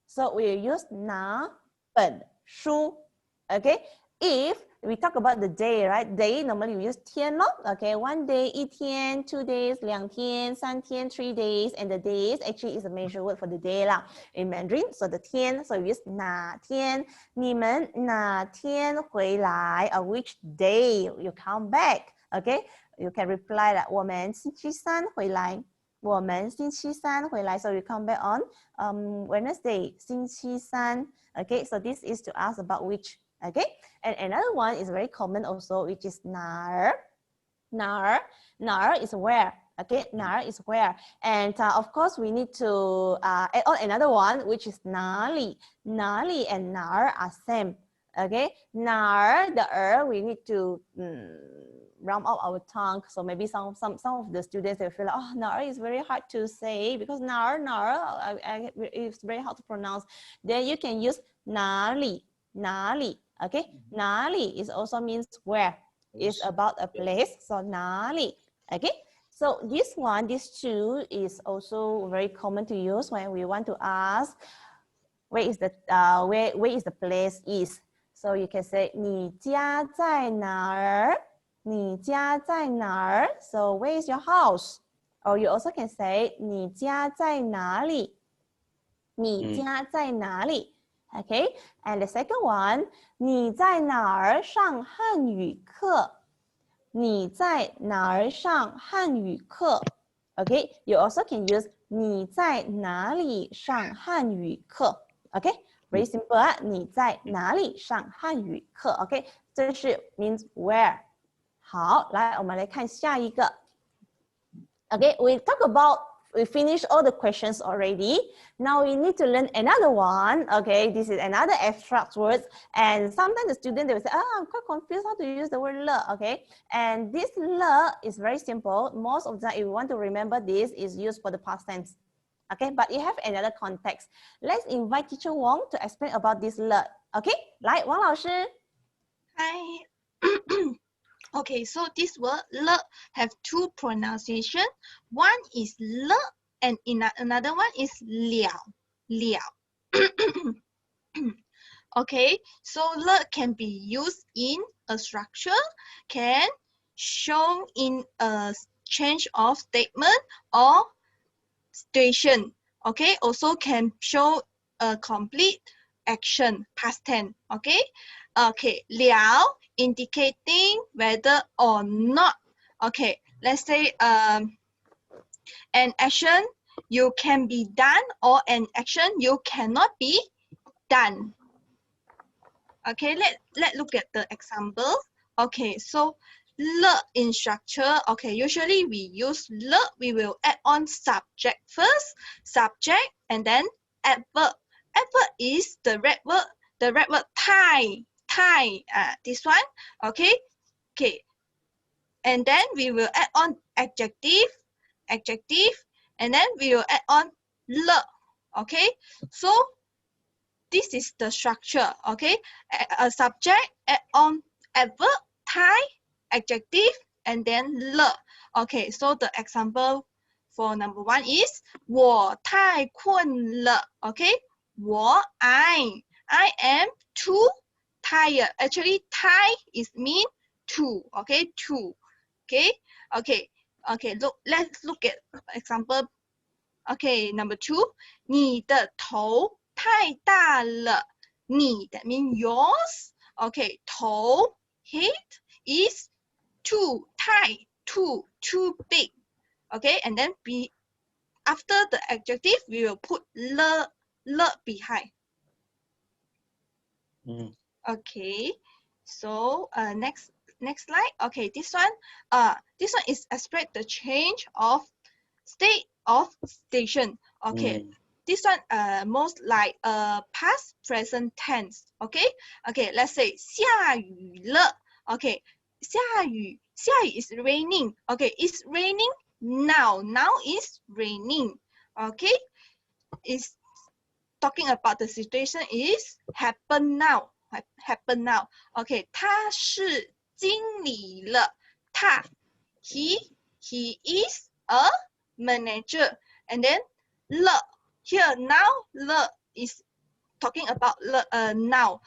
so we use 哪本书 okay. If we talk about the day, right? Day normally we use 天 咯 okay. One day 一天, 2 days 2天, 3天 3 days, and the days actually is a measure word for the day lah in Mandarin. So the 天 so we use 哪天你们哪天回来 or which day you come back, okay. You can reply like 我们星期三回来我们星期三回来 so you come back on Wednesday 星期三 okay. So this is to ask about which, okay. And another one is very common also, which is 哪儿 哪儿 is where, okay. 哪儿 is where, and of course we need to add on another one, which is 哪里 and 哪儿 are same, okay. 哪儿 the we need to round out our tongue, so maybe some of the students they feel like, oh, 哪儿 is very hard to say because 哪儿 it's very hard to pronounce. Then you can use 哪里 okay. 哪里 is also means where, it's about a place, so 哪里 okay. So this one, these two is also very common to use when we want to ask where is the where is the place is. So you can say 你家在哪儿你家在哪儿 so where is your house, or you also can say 你家在哪里你家在哪里 okay. And the second one, 你在哪儿上汉语课你在哪儿上汉语课 okay. You also can use 你在哪里上汉语课 okay. Very simple 你在哪里上汉语课 okay. 这是 means where. 好，来我们来看下一个 okay. We talk about we finished all the questions already. Now we need to learn another one. Okay, this is another abstract words. And sometimes the student they will say, oh, I'm quite confused how to use the word le. Okay, and this le is very simple. Most of the time, if you want to remember this, is used for the past tense. Okay, but you have another context. Let's invite Teacher Wong to explain about this le. Okay, 来，王老师。Hi. Okay, so this word le have two pronunciation. One is le and another one is liao. Okay, so le can be used in a structure, can show in a change of statement or situation. Okay, also can show a complete action, past tense. Okay, liao indicating whether or not. Okay, let's say an action you can be done or an action you cannot be done. Okay, let's look at the example. Okay, so le in structure. Okay, usually we use le. We will add on subject first, subject, and then adverb. Adverb is the red word. The red word 太, this one. Okay, and then we will add on adjective adjective, and then we will add on le. Okay, so this is the structure. Okay, a subject, add on adverb, tie, adjective, and then le. Okay, so the example for number 1 is 我太困了. Okay, I am too tired. Actually, tired is mean too. Okay, too. Okay, let's look at example. Okay, number 2, 你的头太大了. 你 that means yours. Okay, 头 head is too tight, too big. Okay, and then after the adjective we will put le behind. Okay, so next slide. Okay, this one is express the change of state of station. Okay, this one most like past present tense. Okay, let's say 下雨了. Okay, 下雨 is raining. Okay, it's raining now. Now is raining. Okay, it's talking about the situation is happen now. Happen now. Okay, 他是经理了. He is a manager. And then le here now, le is talking about now.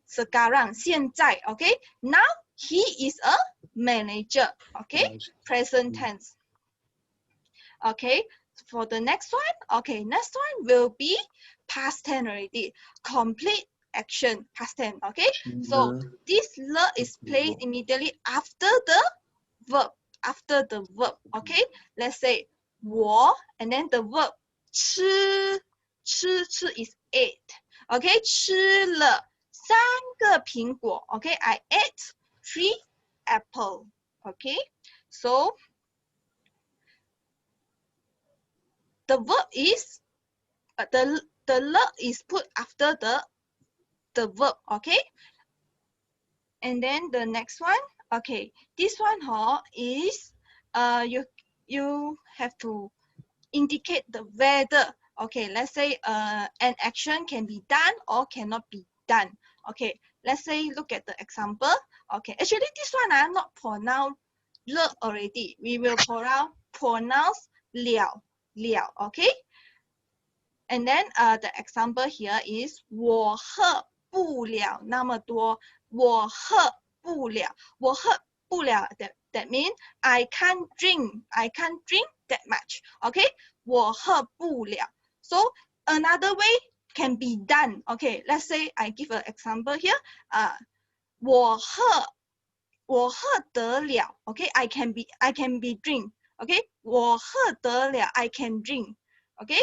Sekarang, 现在. Okay, now he is a manager. Okay, present tense. Okay, for the next one. Okay, next one will be past tense already. Complete action, past tense. Okay, so this le is placed immediately after the verb. After the verb. Okay, let's say 我 and then the verb 吃is ate. Okay, 吃了3个苹果. Okay, I ate 3 apple. Okay, so the verb is the le is put after the verb. Okay, and then the next one. Okay, this one is you have to indicate the whether. Okay, let's say an action can be done or cannot be done. Okay, let's say look at the example. Okay, actually this one I not pronounce le already. We will pronounce liao. Okay, and then the example here is 我喝不了那么多. 我喝不了. 我喝不了 that means I can't drink that much. Okay, 我喝不了. So another way can be done. Okay, let's say I give an example here. 我喝得了. Okay, I can be drink. Okay, 我喝得了 I can drink. Okay,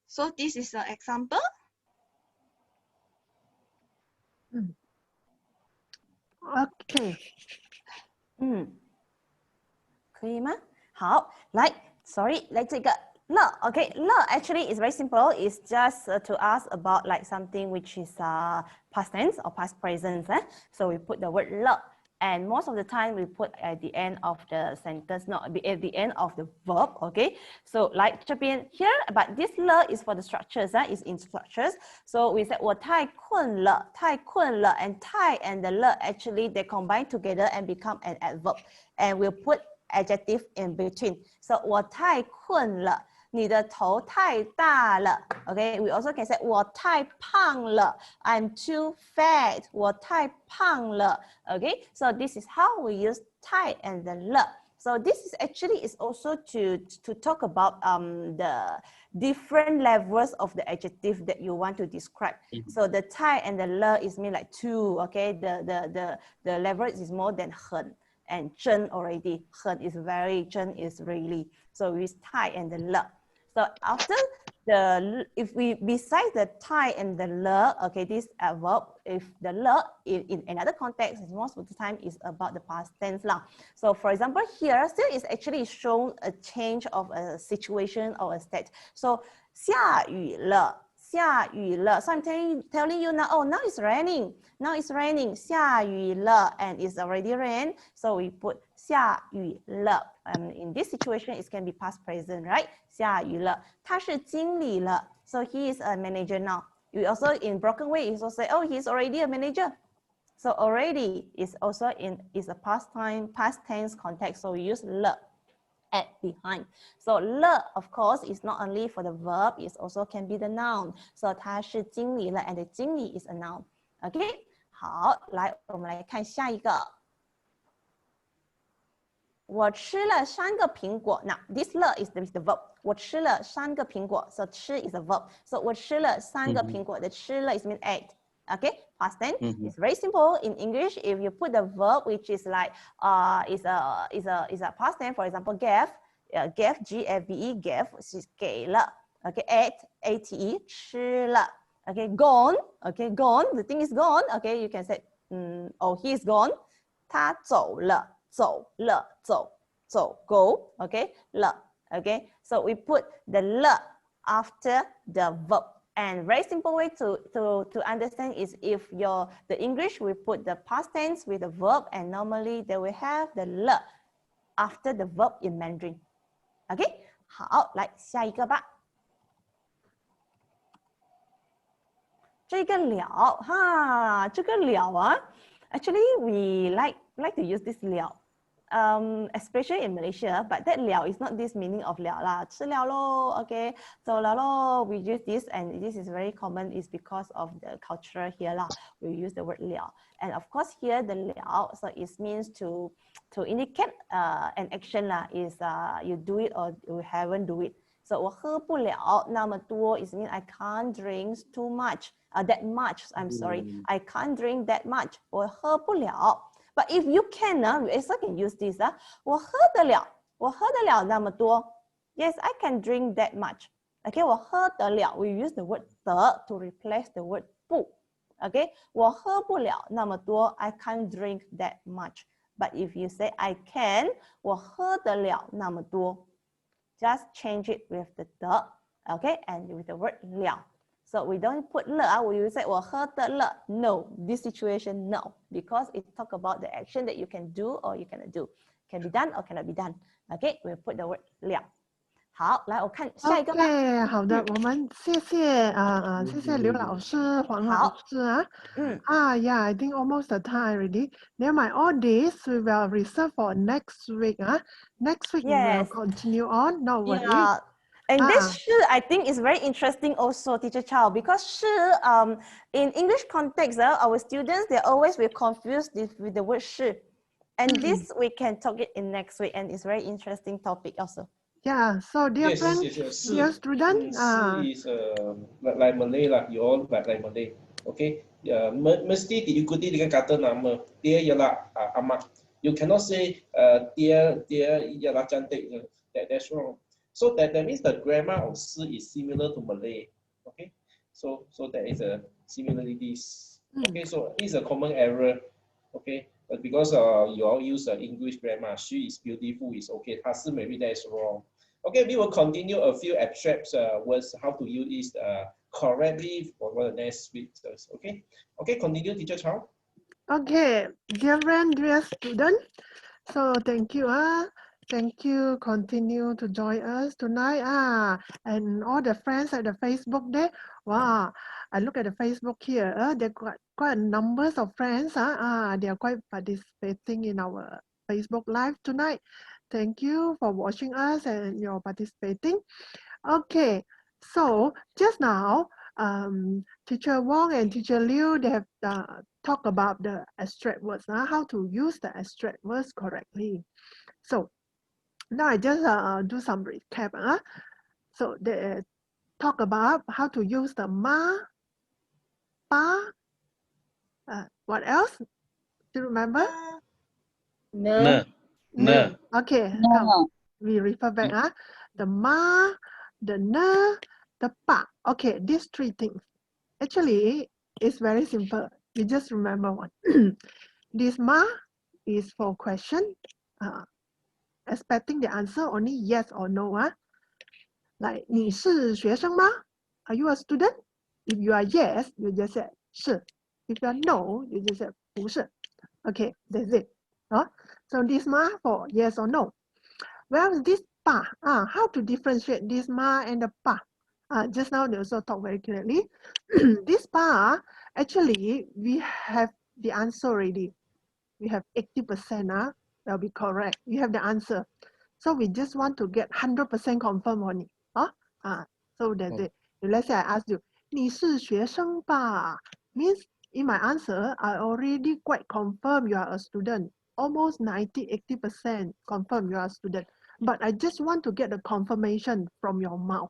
so this is an example. Okay. 可以吗？好，来 ，sorry，来这个了 ，OK， 了 actually is very simple. It's just to ask about like something which is past tense or past present. So we put the word 了 and most of the time we put at the end of the sentence, not at the end of the verb. Okay, so like 这边 here, but this 了 is for the structures. Is in structures. So we said 我太困了, and 太 and the 了 actually they combine together and become an adverb, and we'll put adjective in between. So 我太困了，你的头太大了。Okay, we also can say 我太胖了。I'm too fat. 我太胖了。Okay, so this is how we use 太 and the 了。So this is actually is also to talk about the different levels of the adjective that you want to describe. So the 太 and the 了 is mean like two. Okay, the level is more than 很 and 真 already. 很 is very, 真 is really. So we use 太 and the 了. So after if we besides the 太 and the 了, okay, this verb, if the 了 in another context, most of the time is about the past tense lah. So for example, here still is actually shown a change of a situation or a state. So 下雨了下雨了. So I'm telling you now, oh, now it's raining. Now it's raining. 下雨了 and it's already rain. So we put 下雨了. In this situation, it can be past present, right? 下雨了. 他是经理了. So he is a manager now. You also in broken way, you also say, oh, he's already a manager. So already is also is a past tense context. So we use 了 at behind. So 了 of course is not only for the verb, it also can be the noun. So 他是经理了 and the 经理 is a noun. Okay? 好，来我们来看下一个。我吃了3个苹果。Now this 了 is the verb. 我吃了3个苹果。So 吃 is a verb. So 我吃了3个苹果。The 吃了 is mean ate. Okay, past tense. It's very simple in English. If you put the verb which is like is a past tense. For example, gave, gave, G-A-V-E, gave 是给了。Okay, ate, 吃了。Okay, gone. Okay, gone. The thing is gone. Okay, you can say, oh, he is gone. 他走了。走了，走 go. Okay, 了。Okay, so we put the 了 after the verb. And very simple way to understand is if the English we put the past tense with the verb, and normally they will have the 了 after the verb in Mandarin. Okay, 好，来下一个吧。这个了哈，这个了啊 ，actually we like to use this 了。Especially in Malaysia, but that 了 is not this meaning of 了啦，吃了咯 ，okay， 走了咯。We use this, and this is very common. Is because of the culture here lah. We use the word 了, and of course here the 了 so it means to indicate an action lah. Is you do it or you haven't do it. So 我喝不了那么多 is mean I can't drink too much. That much. I'm sorry. I can't drink that much. 我喝不了。But if you can, you also can use this. 我喝得了那么多。Yes, I can drink that much. Okay, 我喝得了。We use the word 得 to replace the word 不。Okay, 我喝不了那么多。I can't drink that much. But if you say I can, 我喝得了那么多。Just change it with the 得 okay, and with the word 了。So we don't put 了 we will say 我喝得了 No, this situation no, because it talk about the action that you can do or you cannot do, can be done or cannot be done. Okay, we put the word 了。好，来我看下一个吧。OK， 好的，我们谢谢谢谢刘老师、黄老师啊。Yeah, I think almost the time already. Never mind, all this we will reserve for next week. Next week we will continue on. No worry. Yeah. And this 是 I think is very interesting also, Teacher Chow, because 是 in English context, our students they always will confuse this with the word 是, and this we can talk it in next week, and it's very interesting topic also. Yeah, so dear friends, dear students, is like Malay lah, you all like Malay, okay? Mesti diikuti dengan kata nama. Dia ialah amat. You cannot say dia ialah cantik. That's wrong. So that means the grammar of 是 is similar to Malay, okay? So there is a similarities. Okay, so it's a common error, okay? But because you all use English grammar, she is beautiful is okay. 她是 maybe that's wrong. Okay, we will continue a few abstract words how to use it correctly for the next week. Okay, okay, continue, Teacher Chow. Okay, dear friend, dear student. So thank you. Thank you. Continue to join us tonight. And all the friends at the Facebook there. Wow, I look at the Facebook here. There are quite numbers of friends. They are quite participating in our Facebook Live tonight. Thank you for watching us and you're participating. Okay, so just now, Teacher Wong and Teacher Liu, they have talked about the abstract words, how to use the abstract words correctly. So now I just do some recap. So they talk about how to use the ma, pa, what else? Do you remember? No. No. Okay, No. come. We refer back. The ma, the ne, the pa. Okay, these three things. Actually, it's very simple. You just remember one. This ma is for question. Expecting the answer only yes or no. Like 你是学生吗? Are you a student? If you are yes, you just say 是. If you are no, you just say 不是. Okay, that's it. So this ma for yes or no. Well, this pa, how to differentiate this ma and the pa? Just now they also talk very clearly. This pa, actually, we have the answer already. We have 80%, will be correct. You have the answer. So we just want to get 100% confirm on it. So that's it. If let's say I ask you, 你是学生吧? Means in my answer, I already quite confirm you are a student. Almost 80% confirm you are a student. But I just want to get the confirmation from your mouth.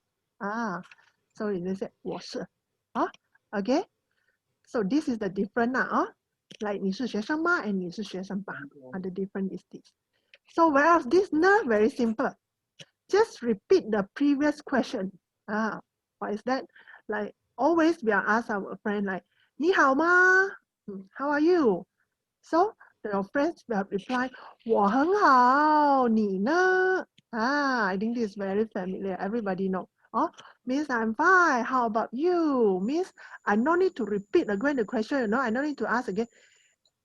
So they say 我是. Okay. So this is the difference now. Like 你是学生吗 and 你是学生吧. The difference is this. So whereas this ne, very simple. Just repeat the previous question. What is that? Like always we are asked our friend like 你好吗? How are you? So your friends will reply 我很好,你呢? I think this is very familiar. Everybody know. Means I'm fine. How about you? Means I no need to repeat again the question. I no need to ask again.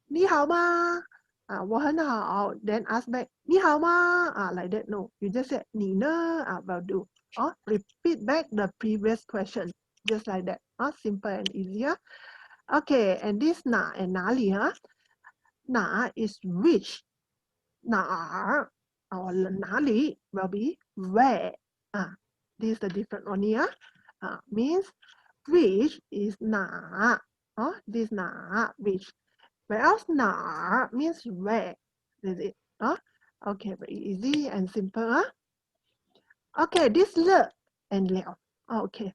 你好吗? 我很好. Then ask back. 你好吗? Like that. No. You just say 你呢? Will do. Repeat back the previous question. Just like that. Simple and easier. Okay. And this 哪 and 哪里? 哪 is which. 哪儿 or 哪里 will be where. This is the different one here. Means which is 哪. This 哪 which. Whereas 哪 means where. Is it? Okay, very easy and simple. Okay, this 了 and 了. Okay.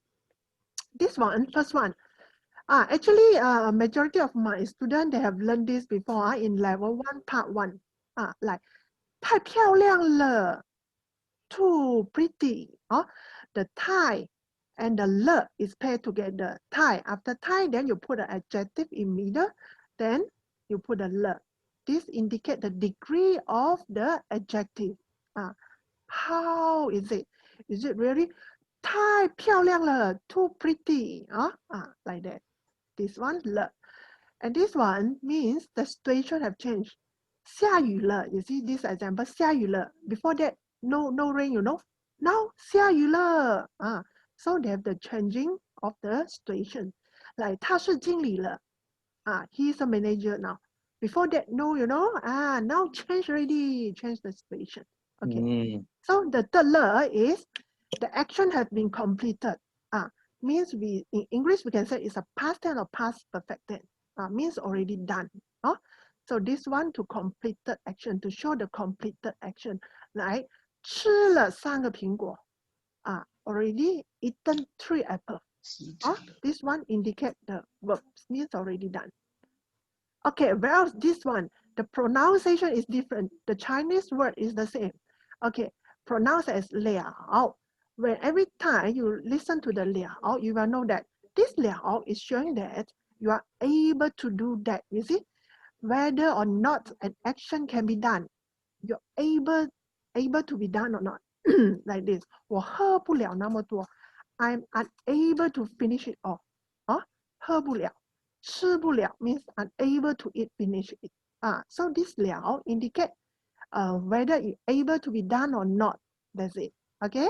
This one, first one. Actually, majority of my students, they have learned this before in level 1, part 1. Like 太漂亮了. Too pretty. The 太 and the 了 is paired together. 太, after 太, then you put an adjective in middle, then you put a 了. This indicates the degree of the adjective. How is it? Is it really 太漂亮了, too pretty? Like that. This one 了. And this one means the situation have changed. 下雨了. You see this example, 下雨了. Before that, no rain, Now 下雨了. So they have the changing of the situation. Like 他是经理了. He's a manager now. Before that, no, now change already, change the situation. Okay. So the 的了 is the action has been completed. Means we in English we can say it's a past tense or past perfect tense. Means already done. So this one to completed action, to show the completed action. Like 吃了3个苹果. Already eaten 3 apples. This one indicate the verb means already done. Okay, whereas this one, the pronunciation is different. The Chinese word is the same. Okay, pronounced as 了. When every time you listen to the 了, you will know that this 了 is showing that you are able to do that. You see, whether or not an action can be done, you're able to be done or not. Like this, 我喝不了那么多. I'm unable to finish it all. 喝不了. 吃不了 means unable to eat, finish it. So this 了 indicate whether it's able to be done or not. That's it. Okay?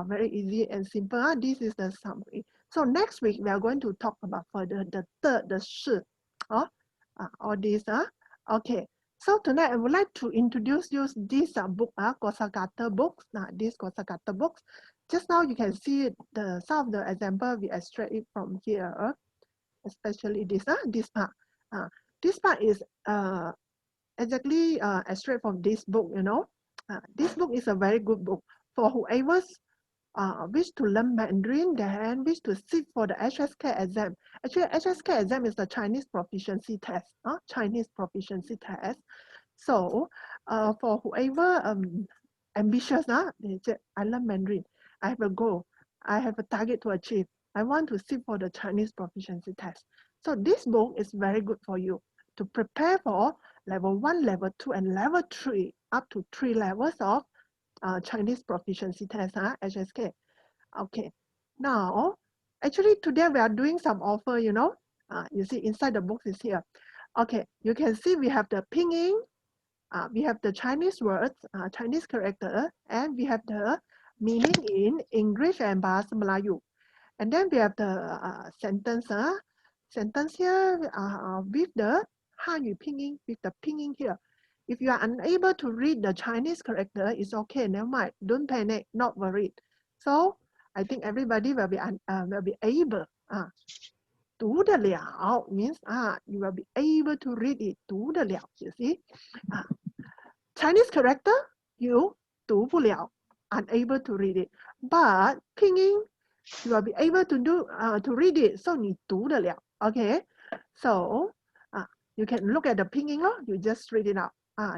Very easy and simple. This is the summary. So next week we are going to talk about further the 的 是. All this. Okay. So tonight I would like to introduce you this book, kosakata books. This kosakata books. Just now you can see some of the example we extract it from here. Especially this part. This part is exactly extract from this book, This book is a very good book for whoever wish to learn Mandarin, then wish to sit for the HSK exam. Actually, HSK exam is the Chinese proficiency test. Chinese proficiency test. So for whoever ambitious, they say, I learn Mandarin. I have a goal. I have a target to achieve. I want to sit for the Chinese proficiency test. So this book is very good for you to prepare for level 1, level 2, and level 3, up to 3 levels of Chinese proficiency test, HSK. Okay. Now, Actually, today we are doing some offer, you know. You see inside the box is here. Okay, you can see we have the pinyin, we have the Chinese words, Chinese character, and we have the meaning in English and Bahasa Melayu. And then we have the sentence here with the Hanyu pinyin, with the pinyin here. If you are unable to read the Chinese character, it's okay, never mind. Don't panic, not worried. So I think everybody will be able. 读得了 means you will be able to read it. 读得了 you see. Chinese character you 读不了 unable to read it. But pinyin you will be able to read it. So 你读得了 okay. So you can look at the pinyin you just read it out.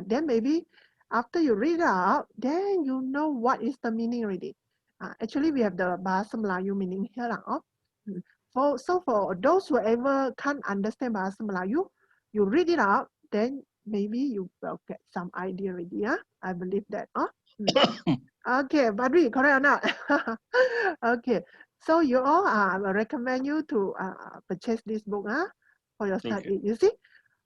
Then maybe after you read it out, then you know what is the meaning already. Actually we have the Bahasa Melayu meaning here So for those who ever can't understand Bahasa Melayu, you read it out, then maybe you will get some idea already. I believe that. Okay, Badri, correct or not? Okay, so you all, I will recommend you to purchase this book for your study. Okay. You see,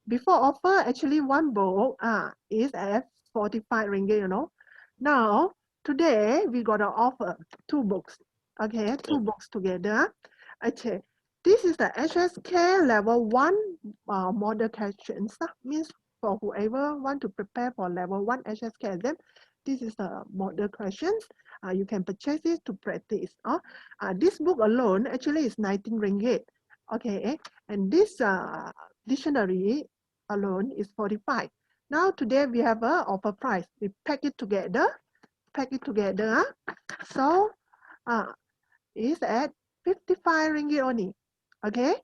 before offer, actually one book is at 45 ringgit, you know. Now, today we got an offer, 2 books. Okay, 2 books together. Okay, this is the HSK level 1 model questions. Means for whoever want to prepare for level 1 HSK exam, this is the model questions. You can purchase it to practice. This book alone actually is 19 ringgit. Okay, and this dictionary alone is 45. Now today we have a offer price. We pack it together. So it's at 55 ringgit only. Okay,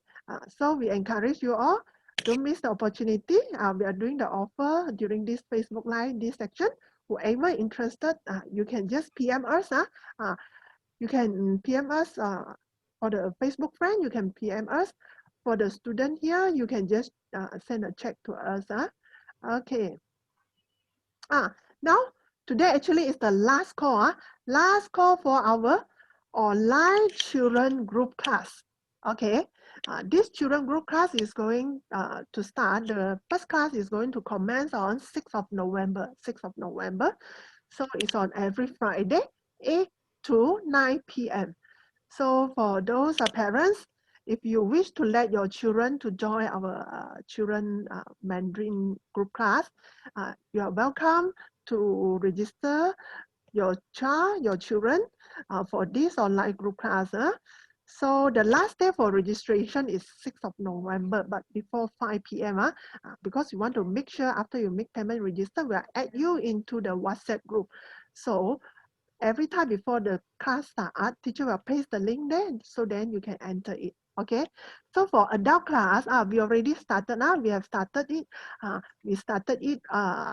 so we encourage you all, don't miss the opportunity. We are doing the offer during this Facebook Live, this section. Whoever interested, you can just PM us. You can PM us for the Facebook friend, you can PM us. For the student here, you can just send a check to us. Okay. Now, today actually is the last call. Last call for our online children group class. Okay, this children group class is going to start. The first class is going to commence on 6th of November. 6th of November. So it's on every Friday, 8 to 9 p.m. So for those parents, if you wish to let your children to join our children Mandarin group class, you are welcome to register your child, your children for this online group class. So the last day for registration is 6th of November, but before 5 p.m. Because you want to make sure after you make payment register, we'll add you into the WhatsApp group. So every time before the class starts, teacher will paste the link there, so then you can enter it. Okay, so for adult class, we already started now. We have started it. We started it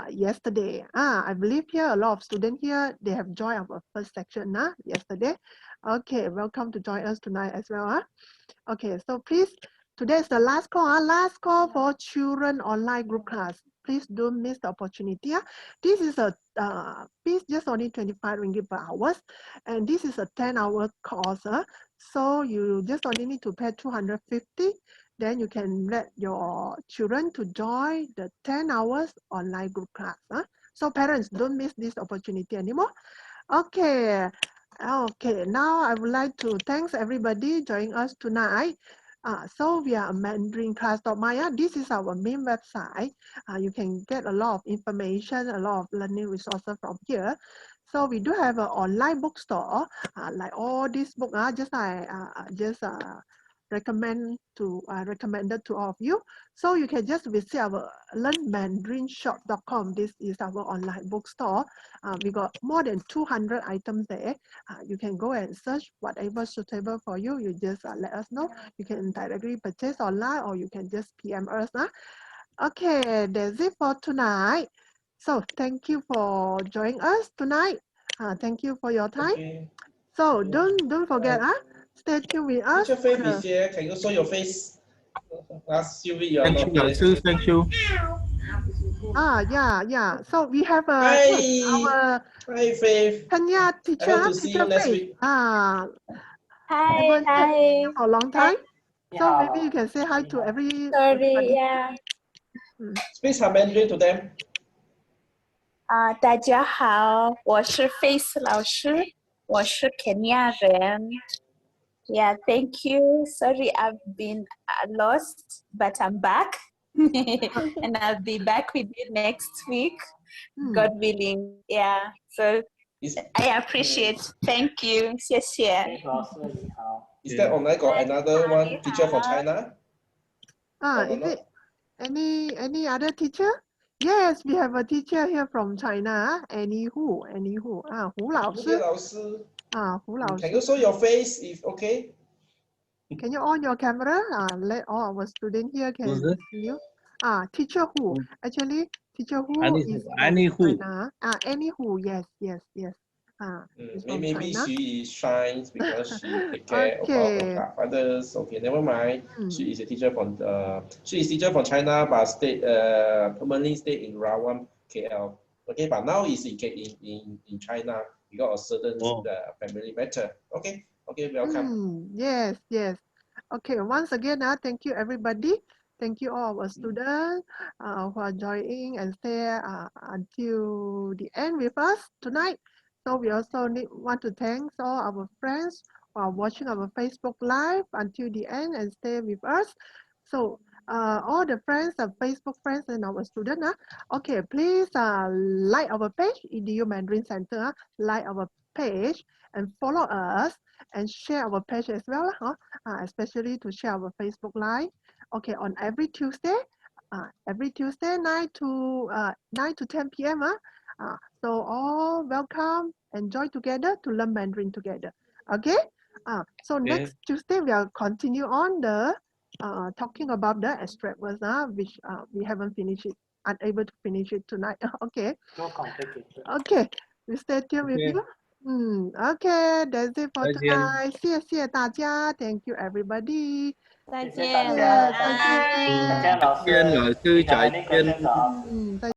yesterday. I believe here a lot of students here, they have joined our first section yesterday. Okay, welcome to join us tonight as well. Okay, so please, today is the last call. Last call for children online group class. Please don't miss the opportunity. This is a fees just only 25 ringgit per hour, and this is a 10-hour course. So you just only need to pay 250. Then you can let your children to join the 10 hours online group class. So parents, don't miss this opportunity anymore. Okay. Okay, now I would like to thank everybody joining us tonight. So we are mandarin-class.my. This is our main website. You can get a lot of information, a lot of learning resources from here. So we do have an online bookstore, like all these books. Just recommended to all of you. So you can just visit our learnmandarinshop.com. This is our online bookstore. We got more than 200 items there. You can go and search whatever suitable for you. You just let us know. You can directly purchase online, or you can just PM us. Okay, that's it for tonight. So thank you for joining us tonight. Thank you for your time. Okay. So don't forget, stay tuned with us. Teacher Faith is here. Can you show your face? Last Sylvie, you are Thank not you, here. Sue. Thank you. Yeah. So we have Hi. our Hi, Faith. Tanya I teacher, hope to see you teacher next Faith. week. Hi, Haven't heard hi. you for a long time. So Yeah. maybe you can say hi to Sorry, everybody. yeah. Speak some Mandarin to them. 大家好，我是 Face 老师，我是肯亚人。Yeah, thank you. Sorry, I've been lost, but I'm back. And I'll be back with you next week, God willing. Yeah, so Is, I appreciate. Thank you. 谢谢。 is that online got another one teacher from China? Or Is not? it any other teacher? Yes, we have a teacher here from China. Annie Hu, Hu 胡老师胡老师。胡老 Can 师 you show your face if okay? Can you on your camera? Let all our students here can Who's that? see you. Teacher Hu. Actually, teacher Hu Annie is Hu. from Annie Hu. China. Annie Hu, yes. Is from Maybe China. she is shy because she take care about her others. Okay, never mind. She is a teacher from China, but stay permanently stay in Rawang, KL. Okay, but now is in China because of certain family matter. Okay, welcome. Yes. Okay, once again, thank you everybody. Thank you all our students who are joining and stay until the end with us tonight. So we also want to thank all our friends who are watching our Facebook Live until the end and stay with us. So all the friends, Facebook friends and our students, okay, please like our page, EDU Mandarin Center, like our page and follow us and share our page as well, especially to share our Facebook Live. Okay, on every Tuesday 9 to 10 p.m. So all welcome, enjoy together to learn Mandarin together. Okay. So next Tuesday we'll continue on the talking about the abstract words, which we haven't finished it, unable to finish it tonight. Okay. No complicated. Okay, we stay tuned with you. Okay, that's it for 再见。 tonight. 谢谢大家 Thank you everybody. 再谢谢见，大家，晚安。再见。再见老师。见老师，If you have 再 any 见。 questions or ask. 再